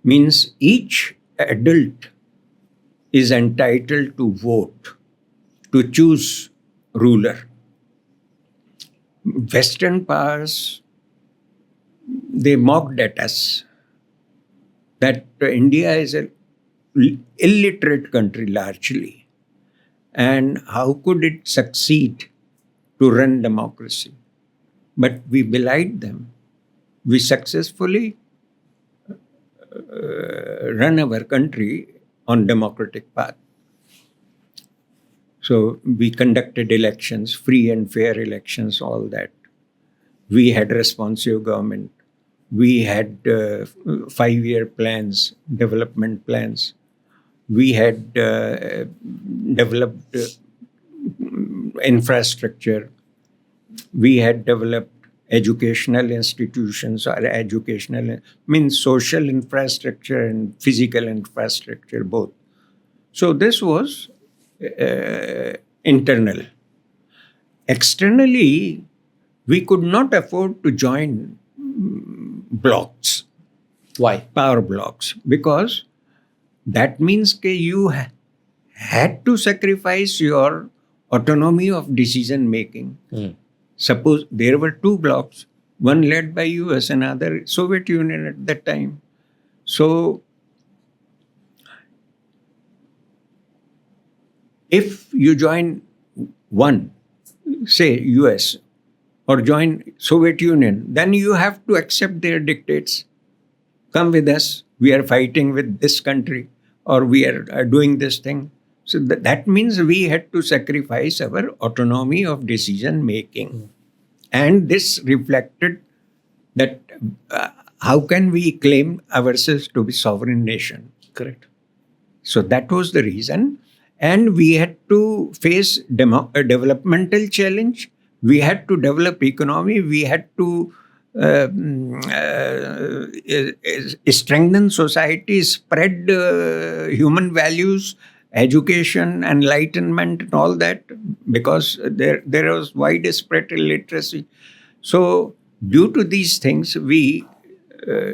means each adult is entitled to vote, to choose ruler. Western powers, they mocked at us that India is an illiterate country largely, and how could it succeed to run democracy? But we belied them. We successfully run our country on democratic path. So we conducted elections, free and fair elections, all that. We had responsive government. We had 5-year plans, development plans. We had developed infrastructure. We had developed educational institutions, or means social infrastructure and physical infrastructure both. So this was internal. Externally, we could not afford to join blocks. Why? Power blocks. Because that means that you had to sacrifice your autonomy of decision making. Suppose there were two blocks, one led by US, another Soviet Union at that time. So if you join one, say US, or join Soviet Union, then you have to accept their dictates. Come with us, we are fighting with this country, or we are doing this thing. So that means we had to sacrifice our autonomy of decision making. And this reflected that how can we claim ourselves to be sovereign nation? Correct. So that was the reason. And we had to face a developmental challenge. We had to develop economy. We had to strengthen society, spread human values, education, enlightenment, and all that, because there was widespread illiteracy. So due to these things, we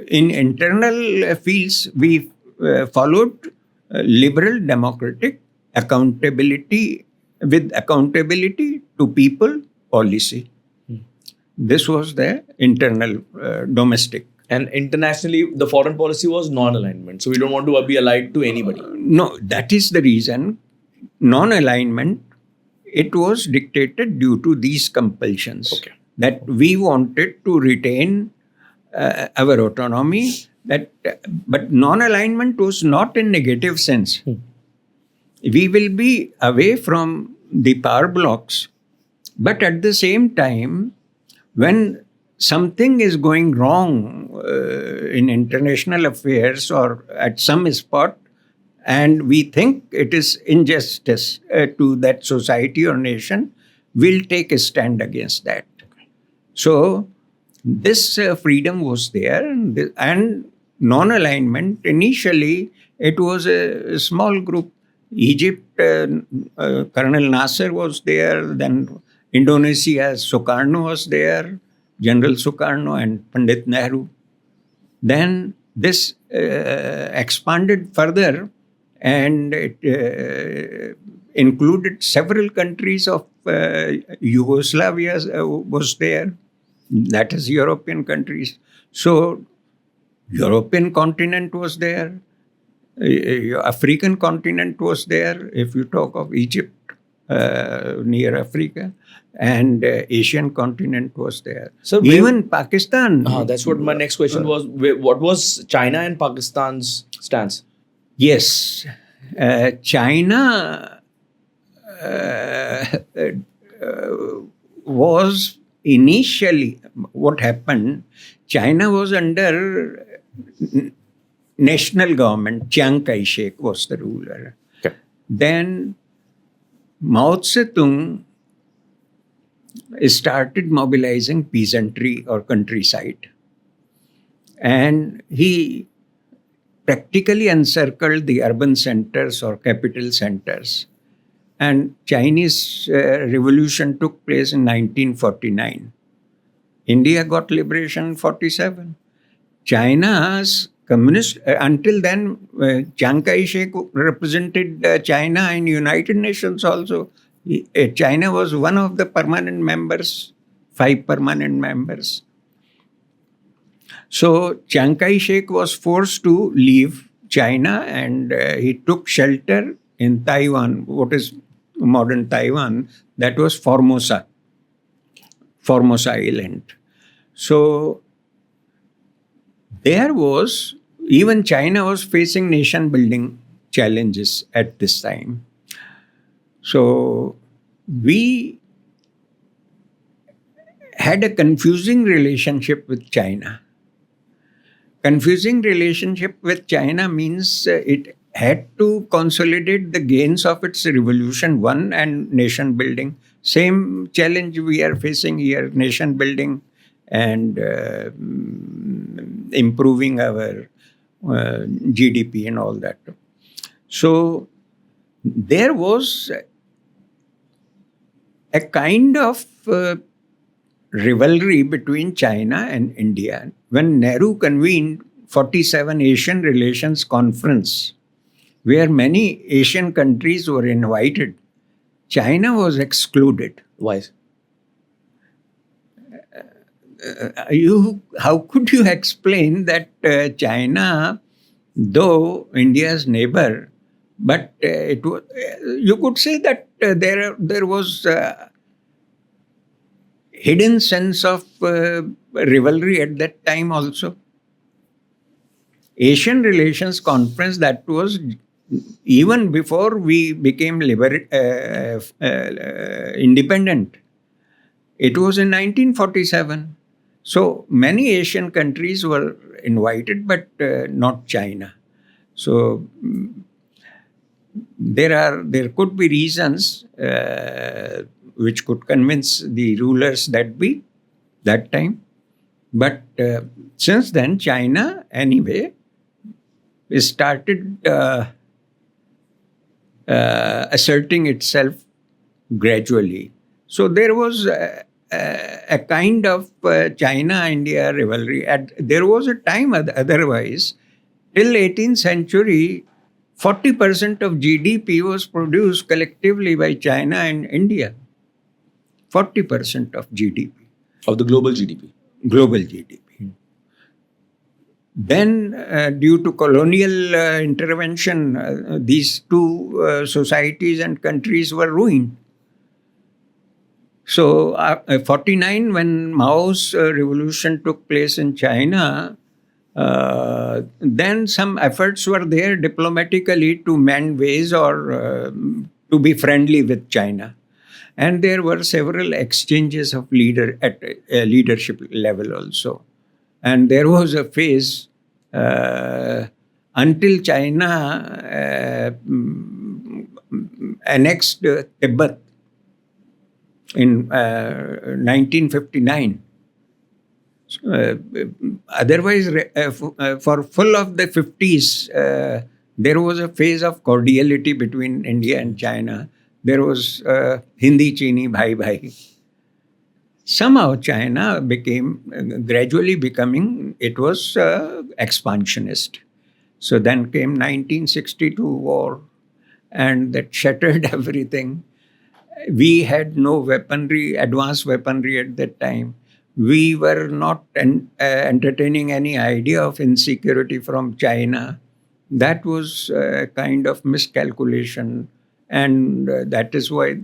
in internal fields, we followed liberal democratic accountability to people policy. This was the internal domestic. And internationally, the foreign policy was non-alignment. So we don't want to be allied to anybody. No, that is the reason. Non-alignment, it was dictated due to these compulsions. Okay. That we wanted to retain our autonomy. But non-alignment was not in negative sense. We will be away from the power blocks, but at the same time, when something is going wrong in international affairs or at some spot, and we think it is injustice to that society or nation, we'll take a stand against that. So this freedom was there, and non-alignment, initially it was a small group. Egypt, Colonel Nasser was there, then Indonesia, Sukarno was there, General Sukarno and Pandit Nehru. Then this expanded further, and it included several countries of Yugoslavia was there, that is European countries. So European continent was there, African continent was there, if you talk of Egypt, near Africa, and Asian continent was there. So even Pakistan. that's what my next question was. What was China and Pakistan's stance? Yes, China was initially, what happened, China was under national government. Chiang Kai-shek was the ruler. Okay. Then Mao Zedong started mobilizing peasantry or countryside. And he practically encircled the urban centers or capital centers. And Chinese revolution took place in 1949. India got liberation in 47. China's communist, until then, Chiang Kai-shek represented China in United Nations also. China was one of the permanent members, 5 permanent members. So Chiang Kai-shek was forced to leave China, and he took shelter in Taiwan, what is modern Taiwan, that was Formosa Island. So there was, even China was facing nation building challenges at this time. So we had a confusing relationship with China. Confusing relationship with China means it had to consolidate the gains of its revolution one and nation building. Same challenge we are facing here, nation building and improving our GDP and all that. So there was a kind of rivalry between China and India. When Nehru convened 47 Asian Relations Conference, where many Asian countries were invited, China was excluded. Why? How could you explain that China, though India's neighbor, but it was, you could say that there was hidden sense of rivalry at that time also. Asian Relations Conference, that was even before we became independent. It was in 1947. So many Asian countries were invited, but not China. So there could be reasons which could convince the rulers that time. But since then, China, anyway, started asserting itself gradually. So there was a kind of China-India rivalry. There was a time otherwise, till 18th century, 40% of GDP was produced collectively by China and India. 40% of GDP. Of the global GDP. Global GDP. Then, due to colonial intervention, these two societies and countries were ruined. So, 49, when Mao's revolution took place in China, then some efforts were there diplomatically to mend ways or to be friendly with China. And there were several exchanges of leadership level also. And there was a phase until China annexed Tibet in 1959. Otherwise, for full of the 50s, there was a phase of cordiality between India and China. There was Hindi Chini Bhai Bhai. Somehow China became, gradually becoming, it was expansionist. So then came 1962 war, and that shattered everything. We had no weaponry, advanced weaponry at that time. We were not entertaining any idea of insecurity from China. That was a kind of miscalculation, and that is why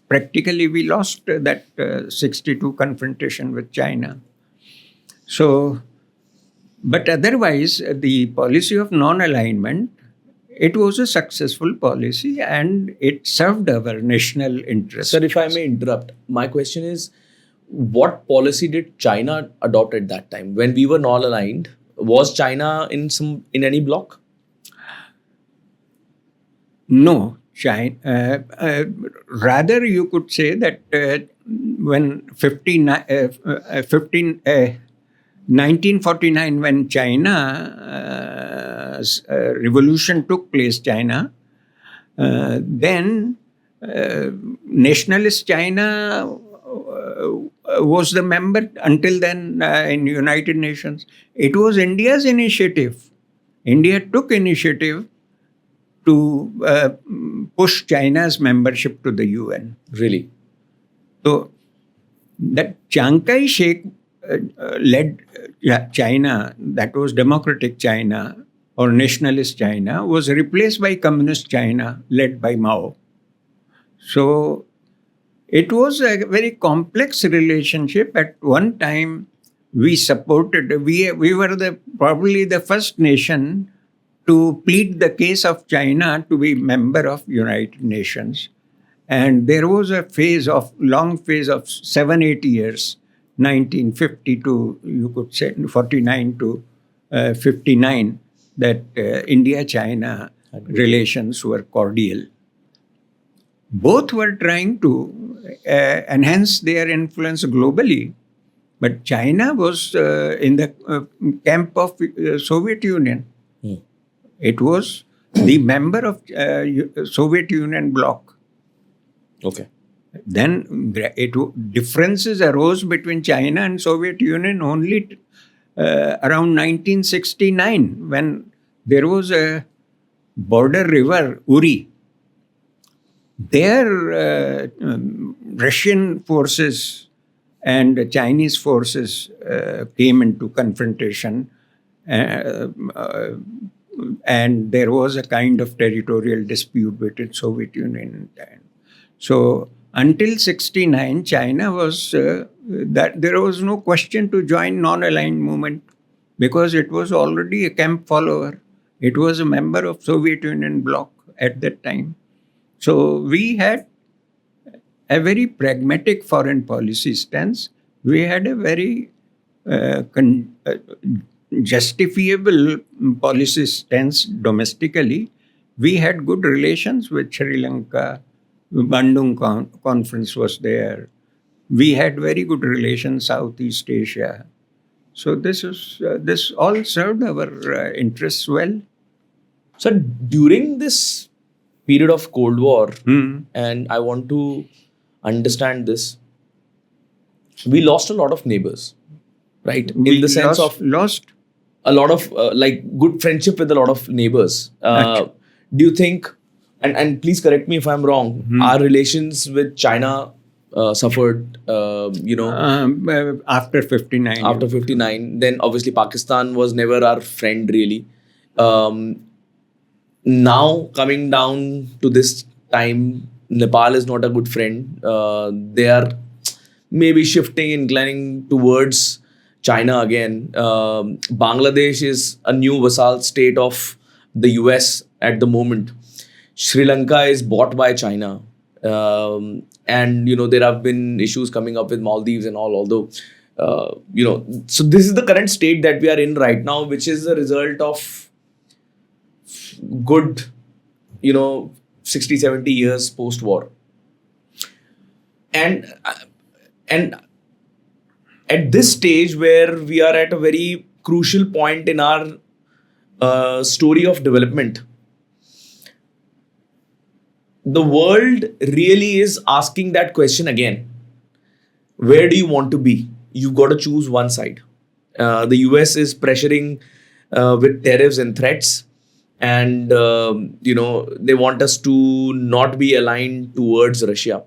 practically we lost that 62 confrontation with China. So, but otherwise, the policy of non-alignment, it was a successful policy and it served our national interest. Sir, if I may interrupt, my question is, what policy did China adopt at that time when we were non-aligned? Was China in any bloc? No, China. Rather, you could say that when 1949, when China revolution took place, China, then nationalist China was the member until then in United Nations. It was India's initiative. India took initiative to push China's membership to the UN. Really? So that Chiang Kai-shek led China, that was democratic China or nationalist China, was replaced by communist China led by Mao. So it was a very complex relationship. At one time, we were probably the first nation to plead the case of China to be member of United Nations. And there was a long phase of 7-8 years, 1950 to, you could say, 49 to 59, that India-China relations were cordial. Both were trying to enhance their influence globally, but China was in the camp of Soviet Union. It was the member of Soviet Union bloc. Okay. Then differences arose between China and Soviet Union only around 1969, when there was a border river, Uri. There, Russian forces and Chinese forces came into confrontation, and there was a kind of territorial dispute between Soviet Union and so until 69, China was that there was no question to join non-aligned movement because it was already a camp follower. It was a member of Soviet Union bloc at that time. So we had a very pragmatic foreign policy stance. We had a very justifiable policy stance domestically. We had good relations with Sri Lanka. Bandung conference was there. We had very good relations Southeast Asia. So this all served our interests well. So during this period of Cold War, and I want to understand this, we lost a lot of neighbors, right? In the sense of lost a lot of good friendship with a lot of neighbors. Do you think? And please correct me if I'm wrong. Our relations with China suffered, after 59. After 59, then obviously Pakistan was never our friend really. Now coming down to this time, Nepal is not a good friend. They are maybe inclining towards China again. Bangladesh is a new vassal state of the US at the moment. Sri Lanka is bought by China. And, there have been issues coming up with Maldives and all, although, so this is the current state that we are in right now, which is a result of good, 60, 70 years post-war. And at this stage where we are at a very crucial point in our story of development, the world really is asking that question again. Where do you want to be? You've got to choose one side. The US is pressuring with tariffs and threats, and they want us to not be aligned towards Russia.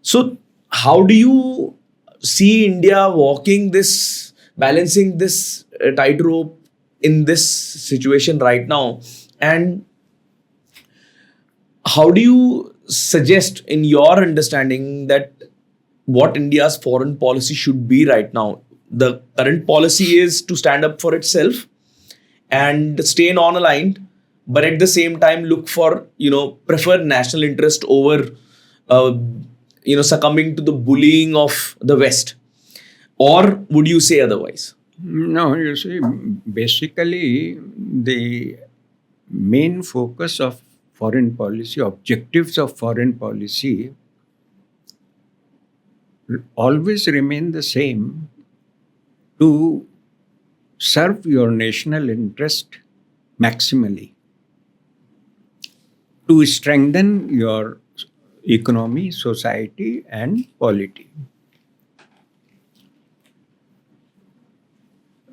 So, how do you see India walking this, balancing this tightrope in this situation right now? And how do you suggest, in your understanding, that what India's foreign policy should be right now? The current policy is to stand up for itself and stay non-aligned, but at the same time look for, prefer national interest over uh, succumbing to the bullying of the West. Or would you say otherwise? No, you see, basically, the main focus of foreign policy, objectives of foreign policy, always remain the same: to serve your national interest maximally, to strengthen your economy, society, and polity.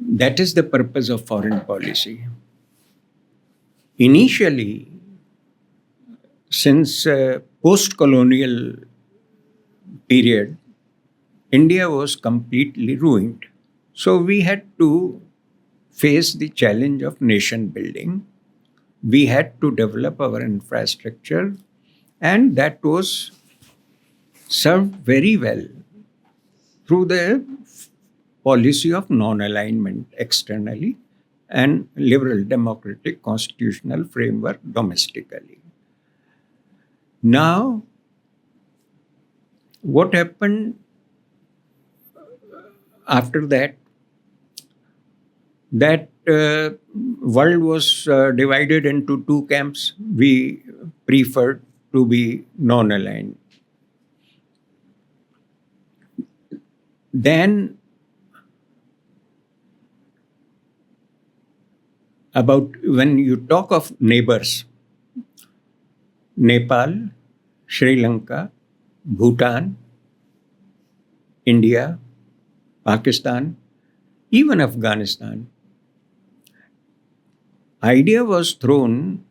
That is the purpose of foreign policy. Initially, since post-colonial period, India was completely ruined. So we had to face the challenge of nation building. We had to develop our infrastructure, and that was served very well through the policy of non-alignment externally and liberal democratic constitutional framework domestically. Now, what happened after that? That world was divided into two camps. We preferred to be non-aligned. Then, about when you talk of neighbors, Nepal, Sri Lanka, Bhutan, India, Pakistan, even Afghanistan, idea was thrown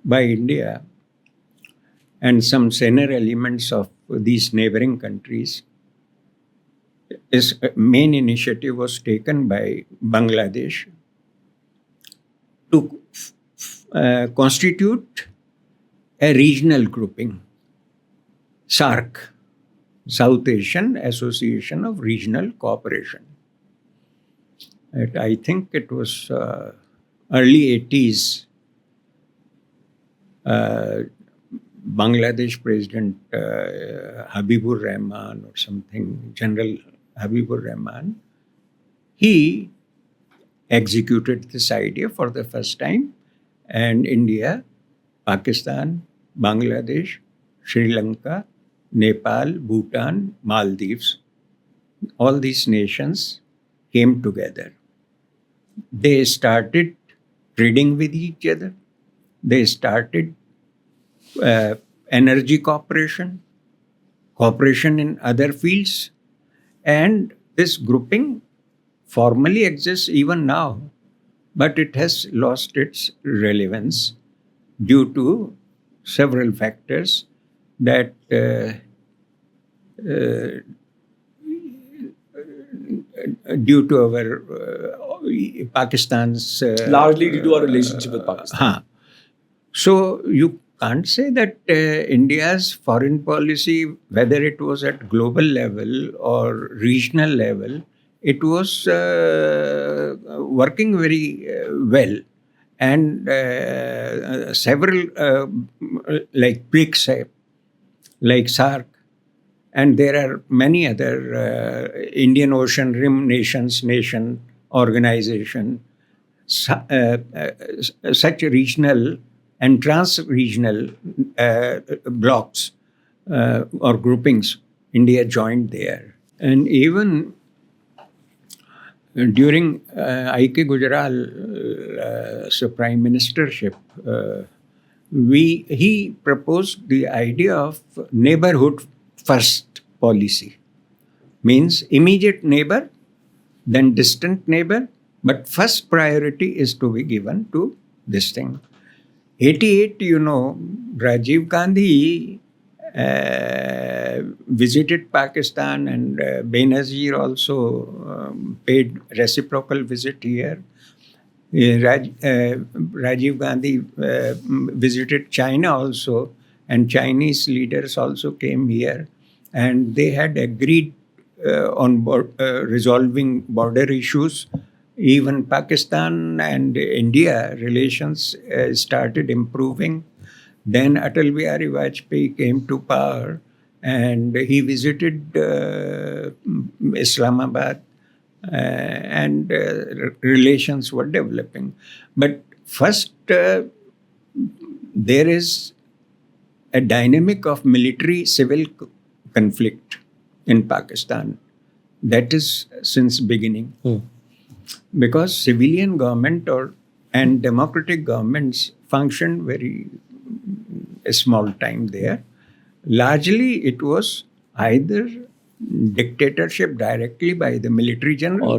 by India and some senior elements of these neighboring countries. Its main initiative was taken by Bangladesh to constitute a regional grouping, SARC, South Asian Association of Regional Cooperation. I think it was early 80s. Bangladesh President Habibur Rahman or something, General Habibur Rahman, he executed this idea for the first time, and India, Pakistan, Bangladesh, Sri Lanka, Nepal, Bhutan, Maldives, all these nations came together. They started trading with each other. They started energy cooperation, cooperation in other fields, and this grouping formally exists even now, but it has lost its relevance due to several factors that due to our Pakistan's Largely due to our relationship with Pakistan. So you can't say that India's foreign policy, whether it was at global level or regional level, it was working very well. And several like BRICS, like SARC, and there are many other Indian Ocean Rim nation organization, such regional and trans-regional blocks or groupings. India joined there. And even during I.K. Gujral's prime ministership, he proposed the idea of neighborhood first policy. Means immediate neighbor, then distant neighbor. But first priority is to be given to this thing. 88, Rajiv Gandhi visited Pakistan, and Benazir also paid reciprocal visit here. Rajiv Gandhi visited China also, and Chinese leaders also came here, and they had agreed on resolving border issues. Even Pakistan and India relations started improving. Then Atal Bihari Vajpayee came to power, and he visited Islamabad, and relations were developing. But first, there is a dynamic of military-civil conflict in Pakistan. That is since beginning. Because civilian government and democratic governments functioned very a small time there. Largely, it was either dictatorship directly by the military general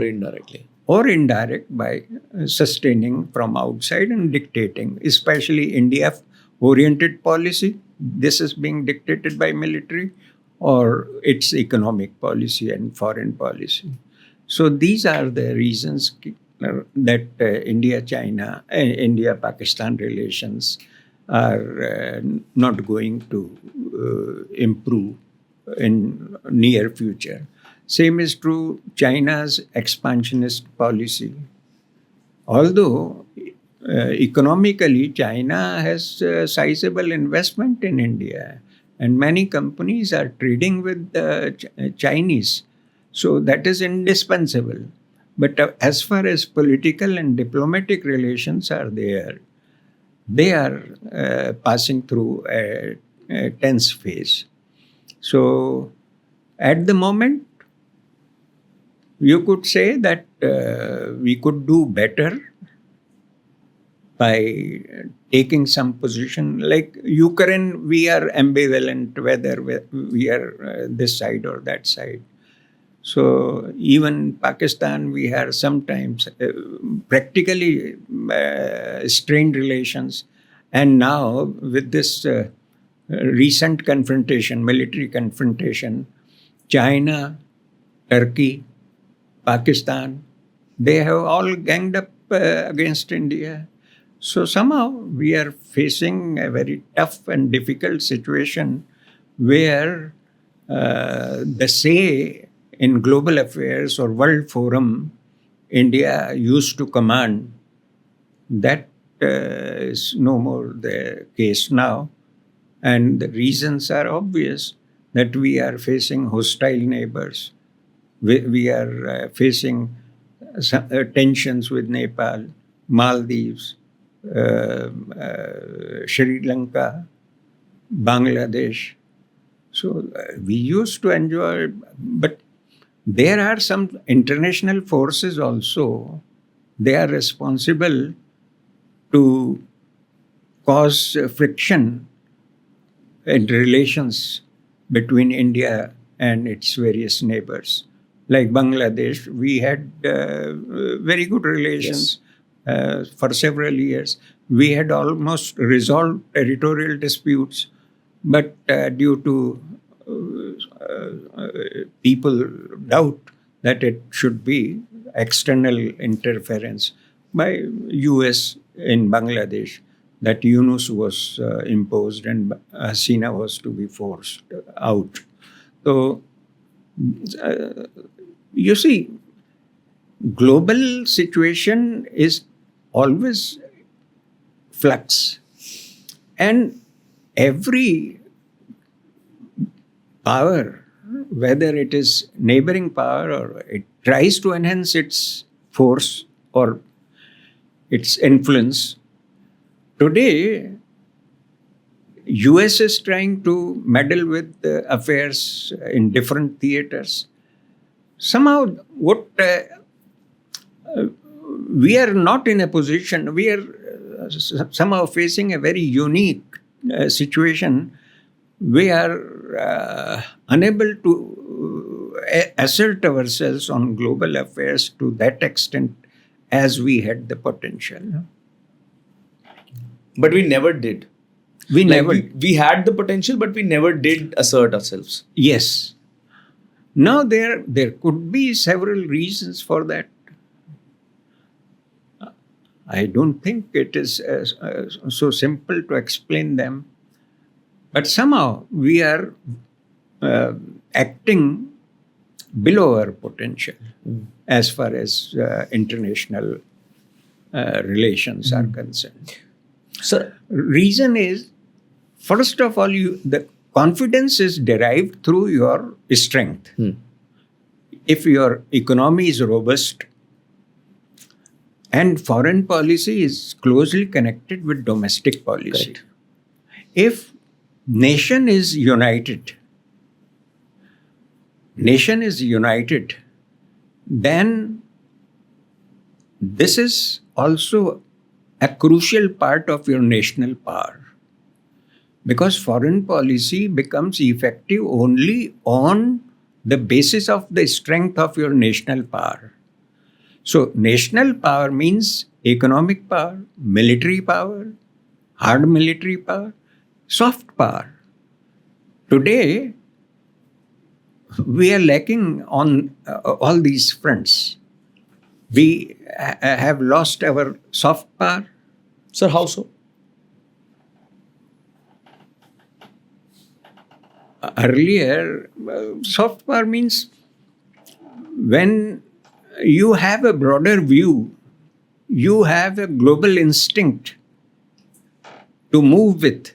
or indirect by sustaining from outside and dictating, especially India-oriented policy. This is being dictated by military, or its economic policy and foreign policy. So these are the reasons that India-Pakistan relations are not going to improve in near future. Same is true China's expansionist policy. Although economically China has sizable investment in India, and many companies are trading with Chinese. So that is indispensable. But as far as political and diplomatic relations are there, they are passing through a tense phase. So at the moment, you could say that we could do better by taking some position. Like Ukraine, we are ambivalent whether we are this side or that side. So even Pakistan, we have sometimes practically strained relations. And now with this recent confrontation, military confrontation, China, Turkey, Pakistan, they have all ganged up against India. So somehow we are facing a very tough and difficult situation where the say in global affairs or world forum India used to command, that is no more the case now. And the reasons are obvious, that we are facing hostile neighbors. We are facing tensions with Nepal, Maldives, Sri Lanka, Bangladesh. So we used to enjoy, but there are some international forces also. They are responsible to cause friction in relations between India and its various neighbors. Like Bangladesh, we had very good relations for several years. We had almost resolved territorial disputes, but due to people doubt that it should be external interference by US in Bangladesh, that Yunus was imposed and Hasina was to be forced out. So, you see, global situation is always flux. And every power, whether it is neighboring power or it tries to enhance its force or its influence. Today, US is trying to meddle with affairs in different theaters. Somehow, we are not in a position, we are somehow facing a very unique situation. We are unable to assert ourselves on global affairs to that extent as we had the potential. But we never did. We Like never. we had the potential, but we never did assert ourselves. Yes. Now there could be several reasons for that. I don't think it is so simple to explain them. But somehow we are acting below our potential as far as international relations are concerned. So, Reason is, first of all, the confidence is derived through your strength. If your economy is robust, and foreign policy is closely connected with domestic policy. Correct. If nation is united, then this is also a crucial part of your national power. Because foreign policy becomes effective only on the basis of the strength of your national power. So, national power means economic power, military power, hard military power, soft power. Today, we are lacking on all these fronts. We have lost our soft power. sir, how so? Earlier, soft power means when you have a broader view, you have a global instinct to move with,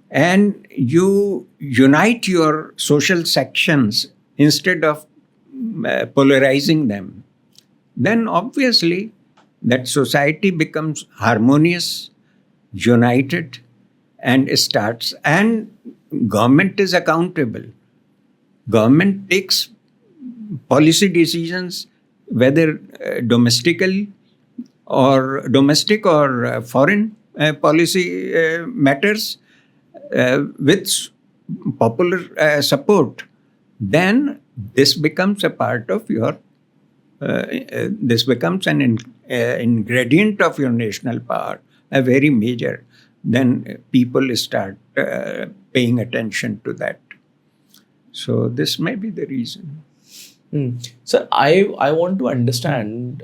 and you unite your social sections instead of polarizing them. Then obviously that society becomes harmonious, united, and government is accountable. Government takes policy decisions, whether domestic or foreign policy matters with popular support. Then this becomes a part of your. This becomes an ingredient of your national power, a very major. Then people start paying attention to that. So this may be the reason. Sir, I want to understand,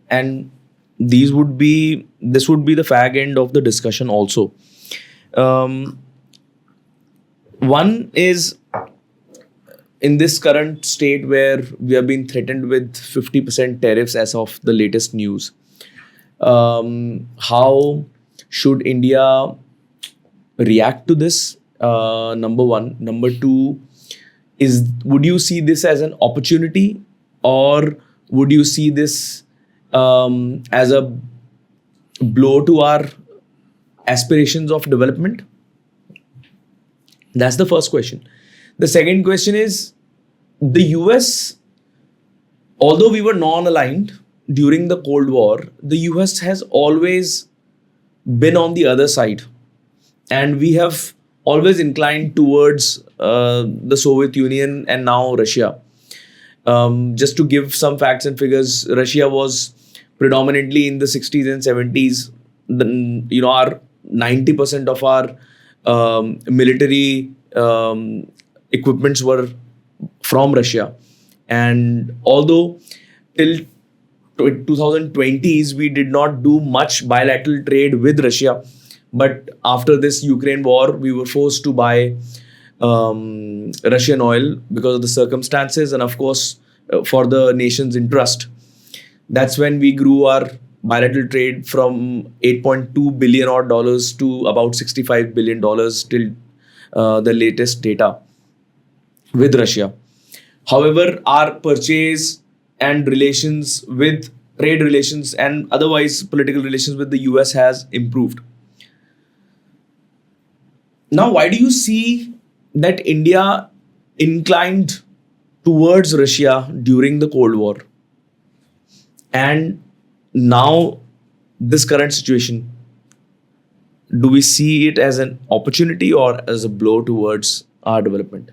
and this would be the fag end of the discussion also. One is, in this current state where we have been threatened with 50% tariffs as of the latest news, how should India react to this? Number one. Number two, would you see this as an opportunity, or would you see this as a blow to our aspirations of development? That's the first question. The second question is, the US, although we were non-aligned during the Cold War, the US has always been on the other side, and we have always inclined towards the Soviet Union and now Russia. Just to give some facts and figures, Russia was predominantly in the 60s and 70s. Our 90% of our military equipments were from Russia. And although till 2020s we did not do much bilateral trade with Russia, but after this Ukraine war, we were forced to buy Russian oil because of the circumstances and, of course, for the nation's interest. That's when we grew our bilateral trade from $8.2 billion odd dollars to about $65 billion till the latest data with Russia. However, our purchase and relations with trade relations and otherwise political relations with the US has improved. Now, why do you see that India inclined towards Russia during the Cold War? And now, this current situation, do we see it as an opportunity or as a blow towards our development?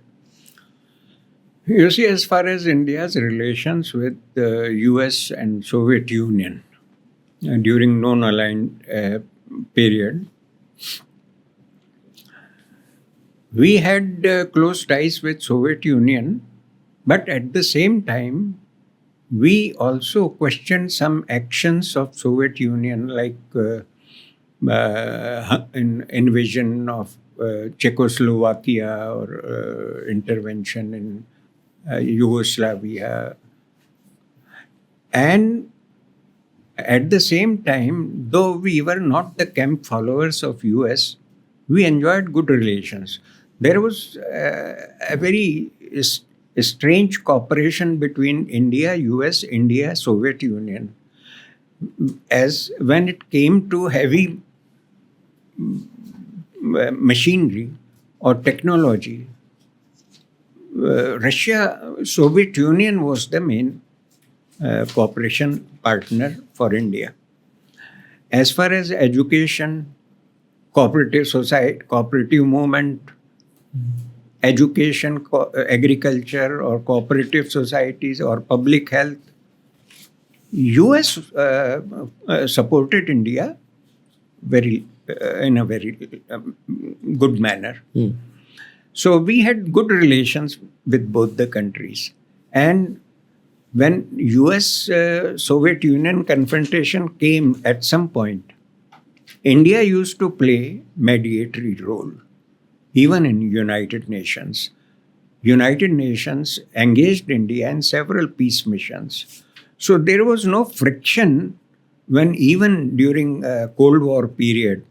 You see, as far as India's relations with the US and Soviet Union during non-aligned period, we had close ties with Soviet Union, but at the same time, we also questioned some actions of Soviet Union, like invasion of Czechoslovakia or intervention in Yugoslavia. And at the same time, though we were not the camp followers of US, we enjoyed good relations. There was a very strange cooperation between India, US, India, Soviet Union. As when it came to heavy machinery or technology, Russia, Soviet Union was the main cooperation partner for India. As far as education, cooperative society, cooperative movement, education, agriculture, or cooperative societies, or public health, US supported India in a very good manner. So we had good relations with both the countries. And when US-Soviet Union confrontation came at some point, India used to play mediatory role, even in United Nations. United Nations engaged India in several peace missions. So there was no friction when even during Cold War period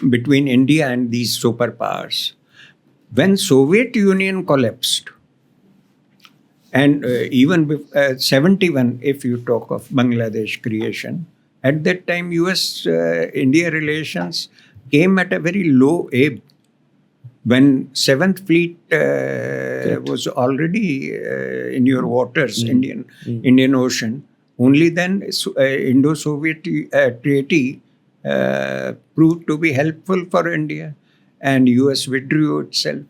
between India and these superpowers. When Soviet Union collapsed, and even 71, if you talk of Bangladesh creation, at that time US-India relations came at a very low ebb. When 7th Fleet was already in your waters, Indian Ocean, only then Indo-Soviet treaty proved to be helpful for India, and US withdrew itself.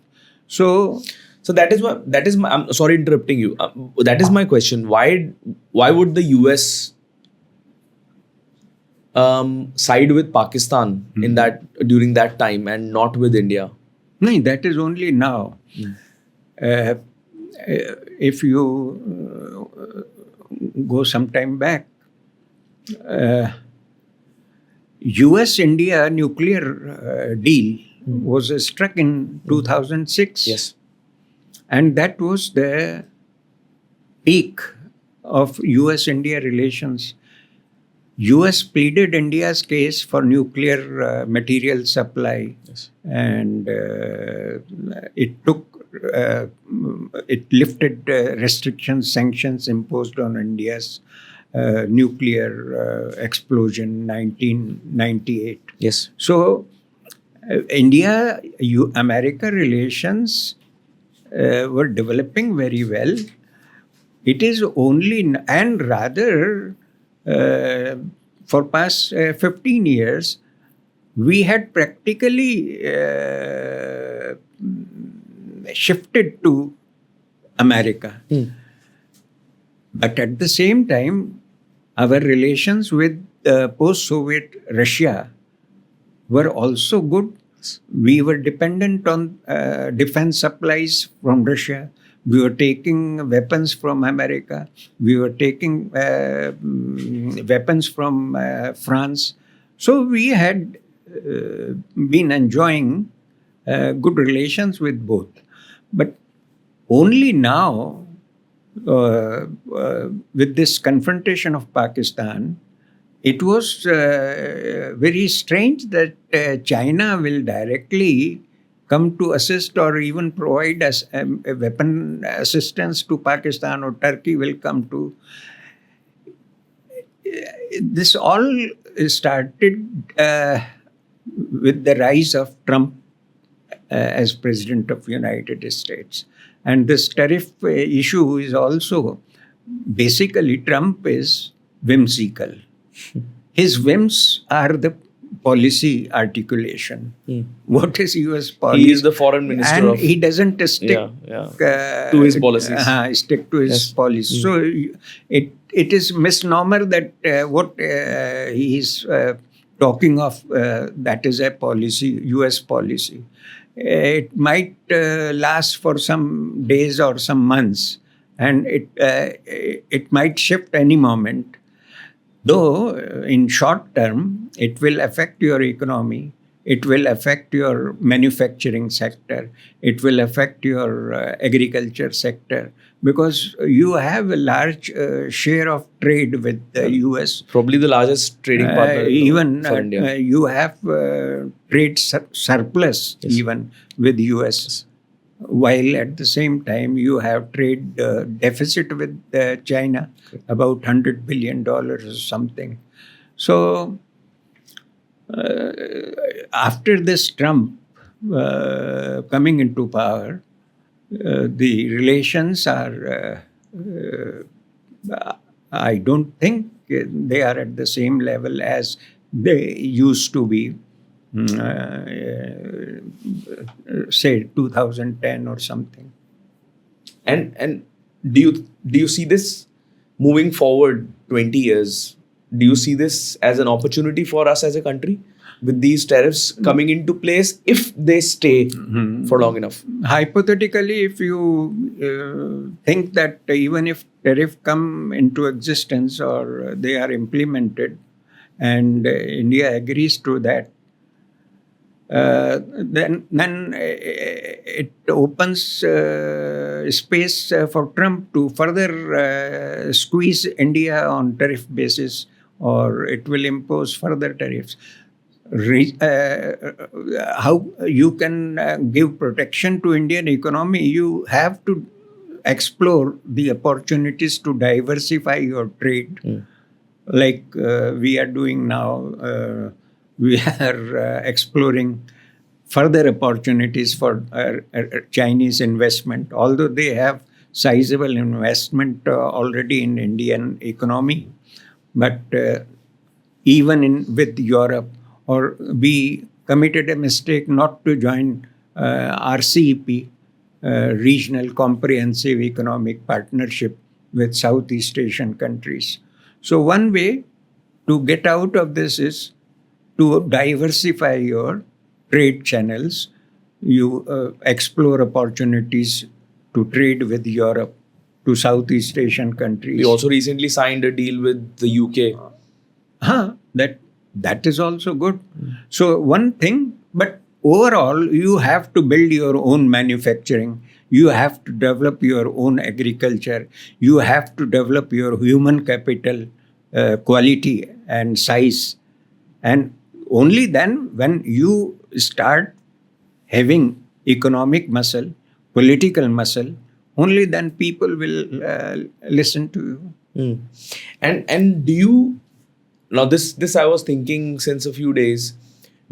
So that is my. I'm sorry interrupting you. That is my question. Why would the US side with Pakistan in that during that time and not with India? No, that is only now. If you go some time back, US-India nuclear deal was struck in 2006. Yes. And that was the peak of US-India relations. US pleaded India's case for nuclear material supply. Yes. And it lifted restrictions, sanctions imposed on India's nuclear explosion 1998. Yes. So India-America relations were developing very well. It is only, and rather for past 15 years, we had practically shifted to America. But at the same time, our relations with post-Soviet Russia were also good. We were dependent on defense supplies from Russia. We were taking weapons from America. We were taking weapons from France. So we had been enjoying good relations with both. But only now, with this confrontation of Pakistan, it was very strange that China will directly come to assist or even provide us a weapon assistance to Pakistan, or Turkey will come to. This all started with the rise of Trump as President of the United States. And this tariff issue is also, basically Trump is whimsical. His whims are the policy articulation. What is US policy? He is the foreign minister and of... he doesn't stick to his policies. Stick to his policies. So it is misnomer that what he is talking of, that is a policy, US policy. It might last for some days or some months, and it might shift any moment. Though in short term, it will affect your economy, it will affect your manufacturing sector, it will affect your agriculture sector, because you have a large share of trade with the US. Probably the largest trading partner even for India. You have trade surplus even with US. While at the same time you have trade deficit with China, about $100 billion or something. So after this Trump coming into power, the relations are, I don't think they are at the same level as they used to be. Say 2010 or something. And do you see this moving forward 20 years? Do you see this as an opportunity for us as a country with these tariffs coming into place if they stay for long enough? Hypothetically, if you think that even if tariff come into existence or they are implemented and India agrees to that, then it opens space for Trump to further squeeze India on tariff basis, or it will impose further tariffs. How you can give protection to Indian economy? You have to explore the opportunities to diversify your trade, like we are doing now. We are exploring further opportunities for Chinese investment, although they have sizable investment already in Indian economy. But even with Europe, or we committed a mistake not to join RCEP, Regional Comprehensive Economic Partnership with Southeast Asian countries. So one way to get out of this is to diversify your trade channels. You explore opportunities to trade with Europe, to Southeast Asian countries. We also recently signed a deal with the UK. That is also good. So one thing, but overall, you have to build your own manufacturing. You have to develop your own agriculture. You have to develop your human capital quality and size. And only then, when you start having economic muscle, political muscle, only then people will listen to you. And do you, now this I was thinking since a few days,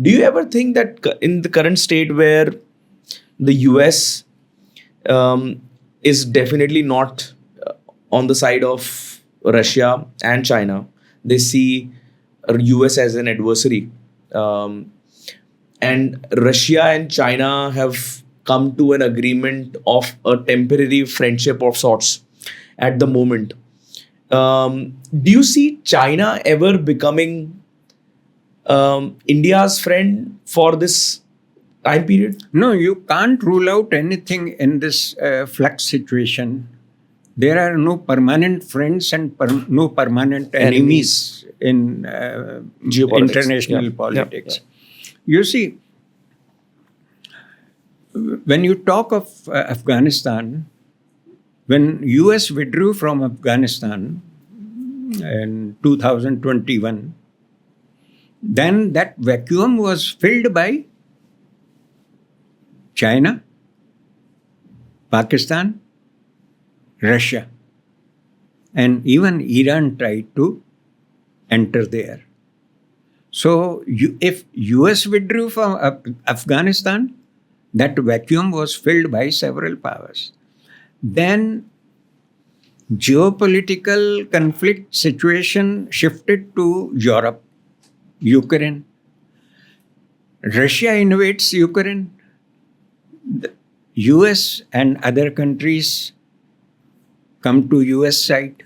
do you ever think that in the current state where the US is definitely not on the side of Russia and China, they see US as an adversary, and Russia and China have come to an agreement of a temporary friendship of sorts at the moment. Do you see China ever becoming India's friend for this time period? No, you can't rule out anything in this flux situation. There are no permanent friends and no permanent enemies in international politics. You see, when you talk of Afghanistan, when US withdrew from Afghanistan in 2021, then that vacuum was filled by China, Pakistan, Russia, and even Iran tried to enter there. So if US withdrew from Afghanistan, that vacuum was filled by several powers. Then geopolitical conflict situation shifted to Europe, Ukraine. Russia invades Ukraine. The US and other countries come to US side.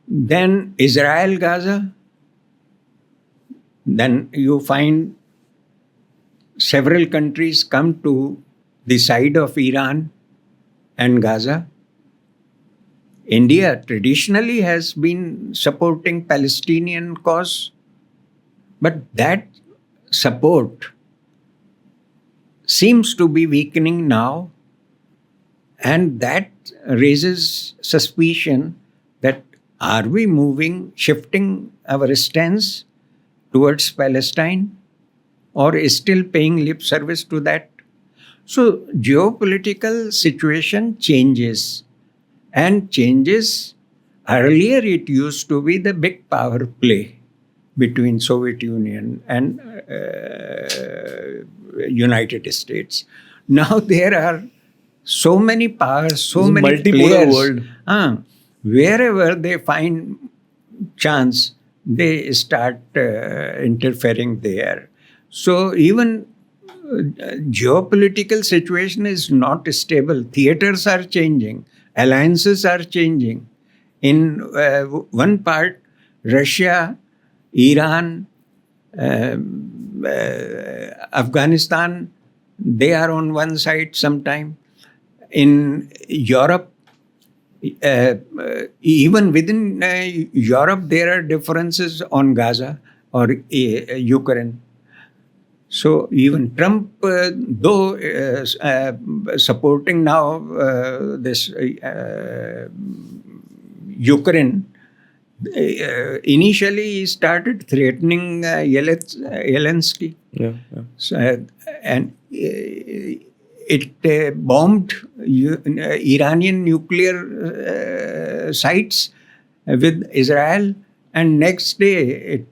Then Israel-Gaza. Then you find several countries come to the side of Iran and Gaza. India traditionally has been supporting Palestinian cause, but that support seems to be weakening now, and that raises suspicion that are we shifting our stance towards Palestine, or is still paying lip service to that? So geopolitical situation changes, and changes. Earlier it used to be the big power play between Soviet Union and United States. Now there are so many powers, so It's a many multipolar players. world. Wherever they find chance, they start interfering there. So even geopolitical situation is not stable. Theaters are changing. Alliances are changing. In one part, Russia, Iran, Afghanistan, they are on one side sometime. In Europe, even within Europe, there are differences on Gaza or Ukraine. So even Trump, though supporting now this Ukraine, initially he started threatening Zelensky. Yeah. So, and it bombed Iranian nuclear sites with Israel, and next day it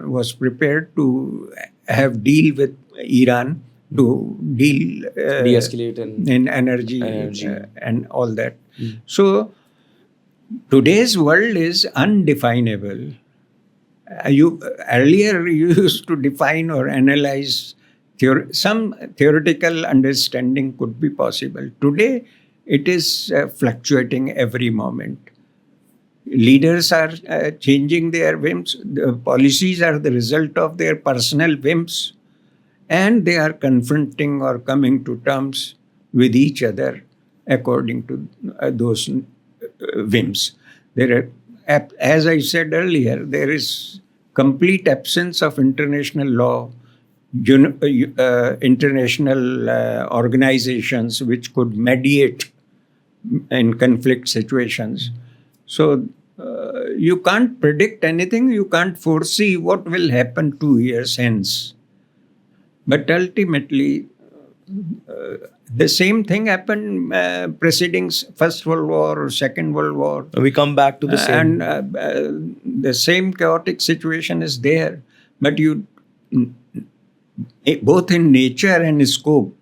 was prepared to have deal with Iran to deal De-escalate and in energy. Energy. And all that. So today's world is undefinable. Earlier you used to define or analyze. Some theoretical understanding could be possible. Today, it is fluctuating every moment. Leaders are changing their whims. The policies are the result of their personal whims, and they are confronting or coming to terms with each other according to those whims. There are, as I said earlier, there is complete absence of international law, international organizations which could mediate in conflict situations. So you can't predict anything, you can't foresee what will happen 2 years hence. But ultimately, the same thing happened preceding First World War or Second World War. we come back to the same. And the same chaotic situation is there. But both in nature and scope,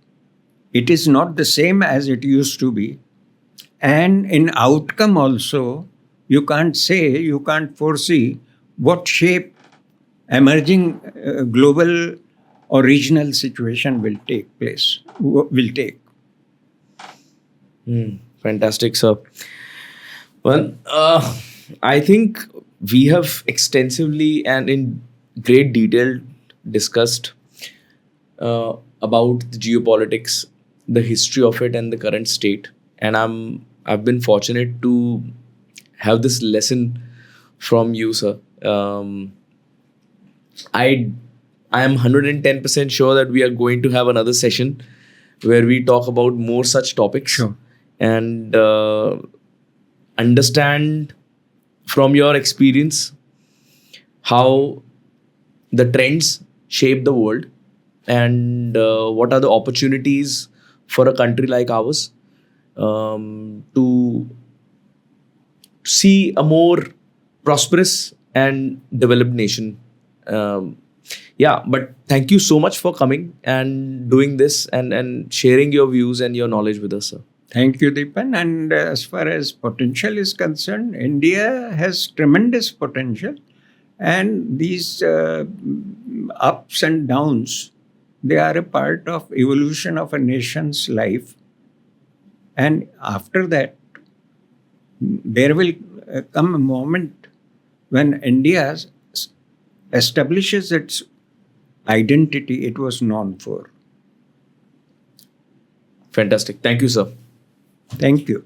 it is not the same as it used to be. And in outcome also, you can't say, you can't foresee what shape emerging global or regional situation will take. Fantastic, sir. Well, I think we have extensively and in great detail discussed about the geopolitics, the history of it, and the current state. And I've been fortunate to have this lesson from you, sir. I am 110% sure that we are going to have another session where we talk about more such topics. Sure. And understand from your experience how the trends shape the world, and what are the opportunities for a country like ours to see a more prosperous and developed nation. But thank you so much for coming and doing this and sharing your views and your knowledge with us, sir. Thank you, Dipen. And as far as potential is concerned, India has tremendous potential. And these ups and downs, they are a part of evolution of a nation's life. And after that, there will come a moment when India establishes its identity it was known for. Fantastic. Thank you, sir. Thank you.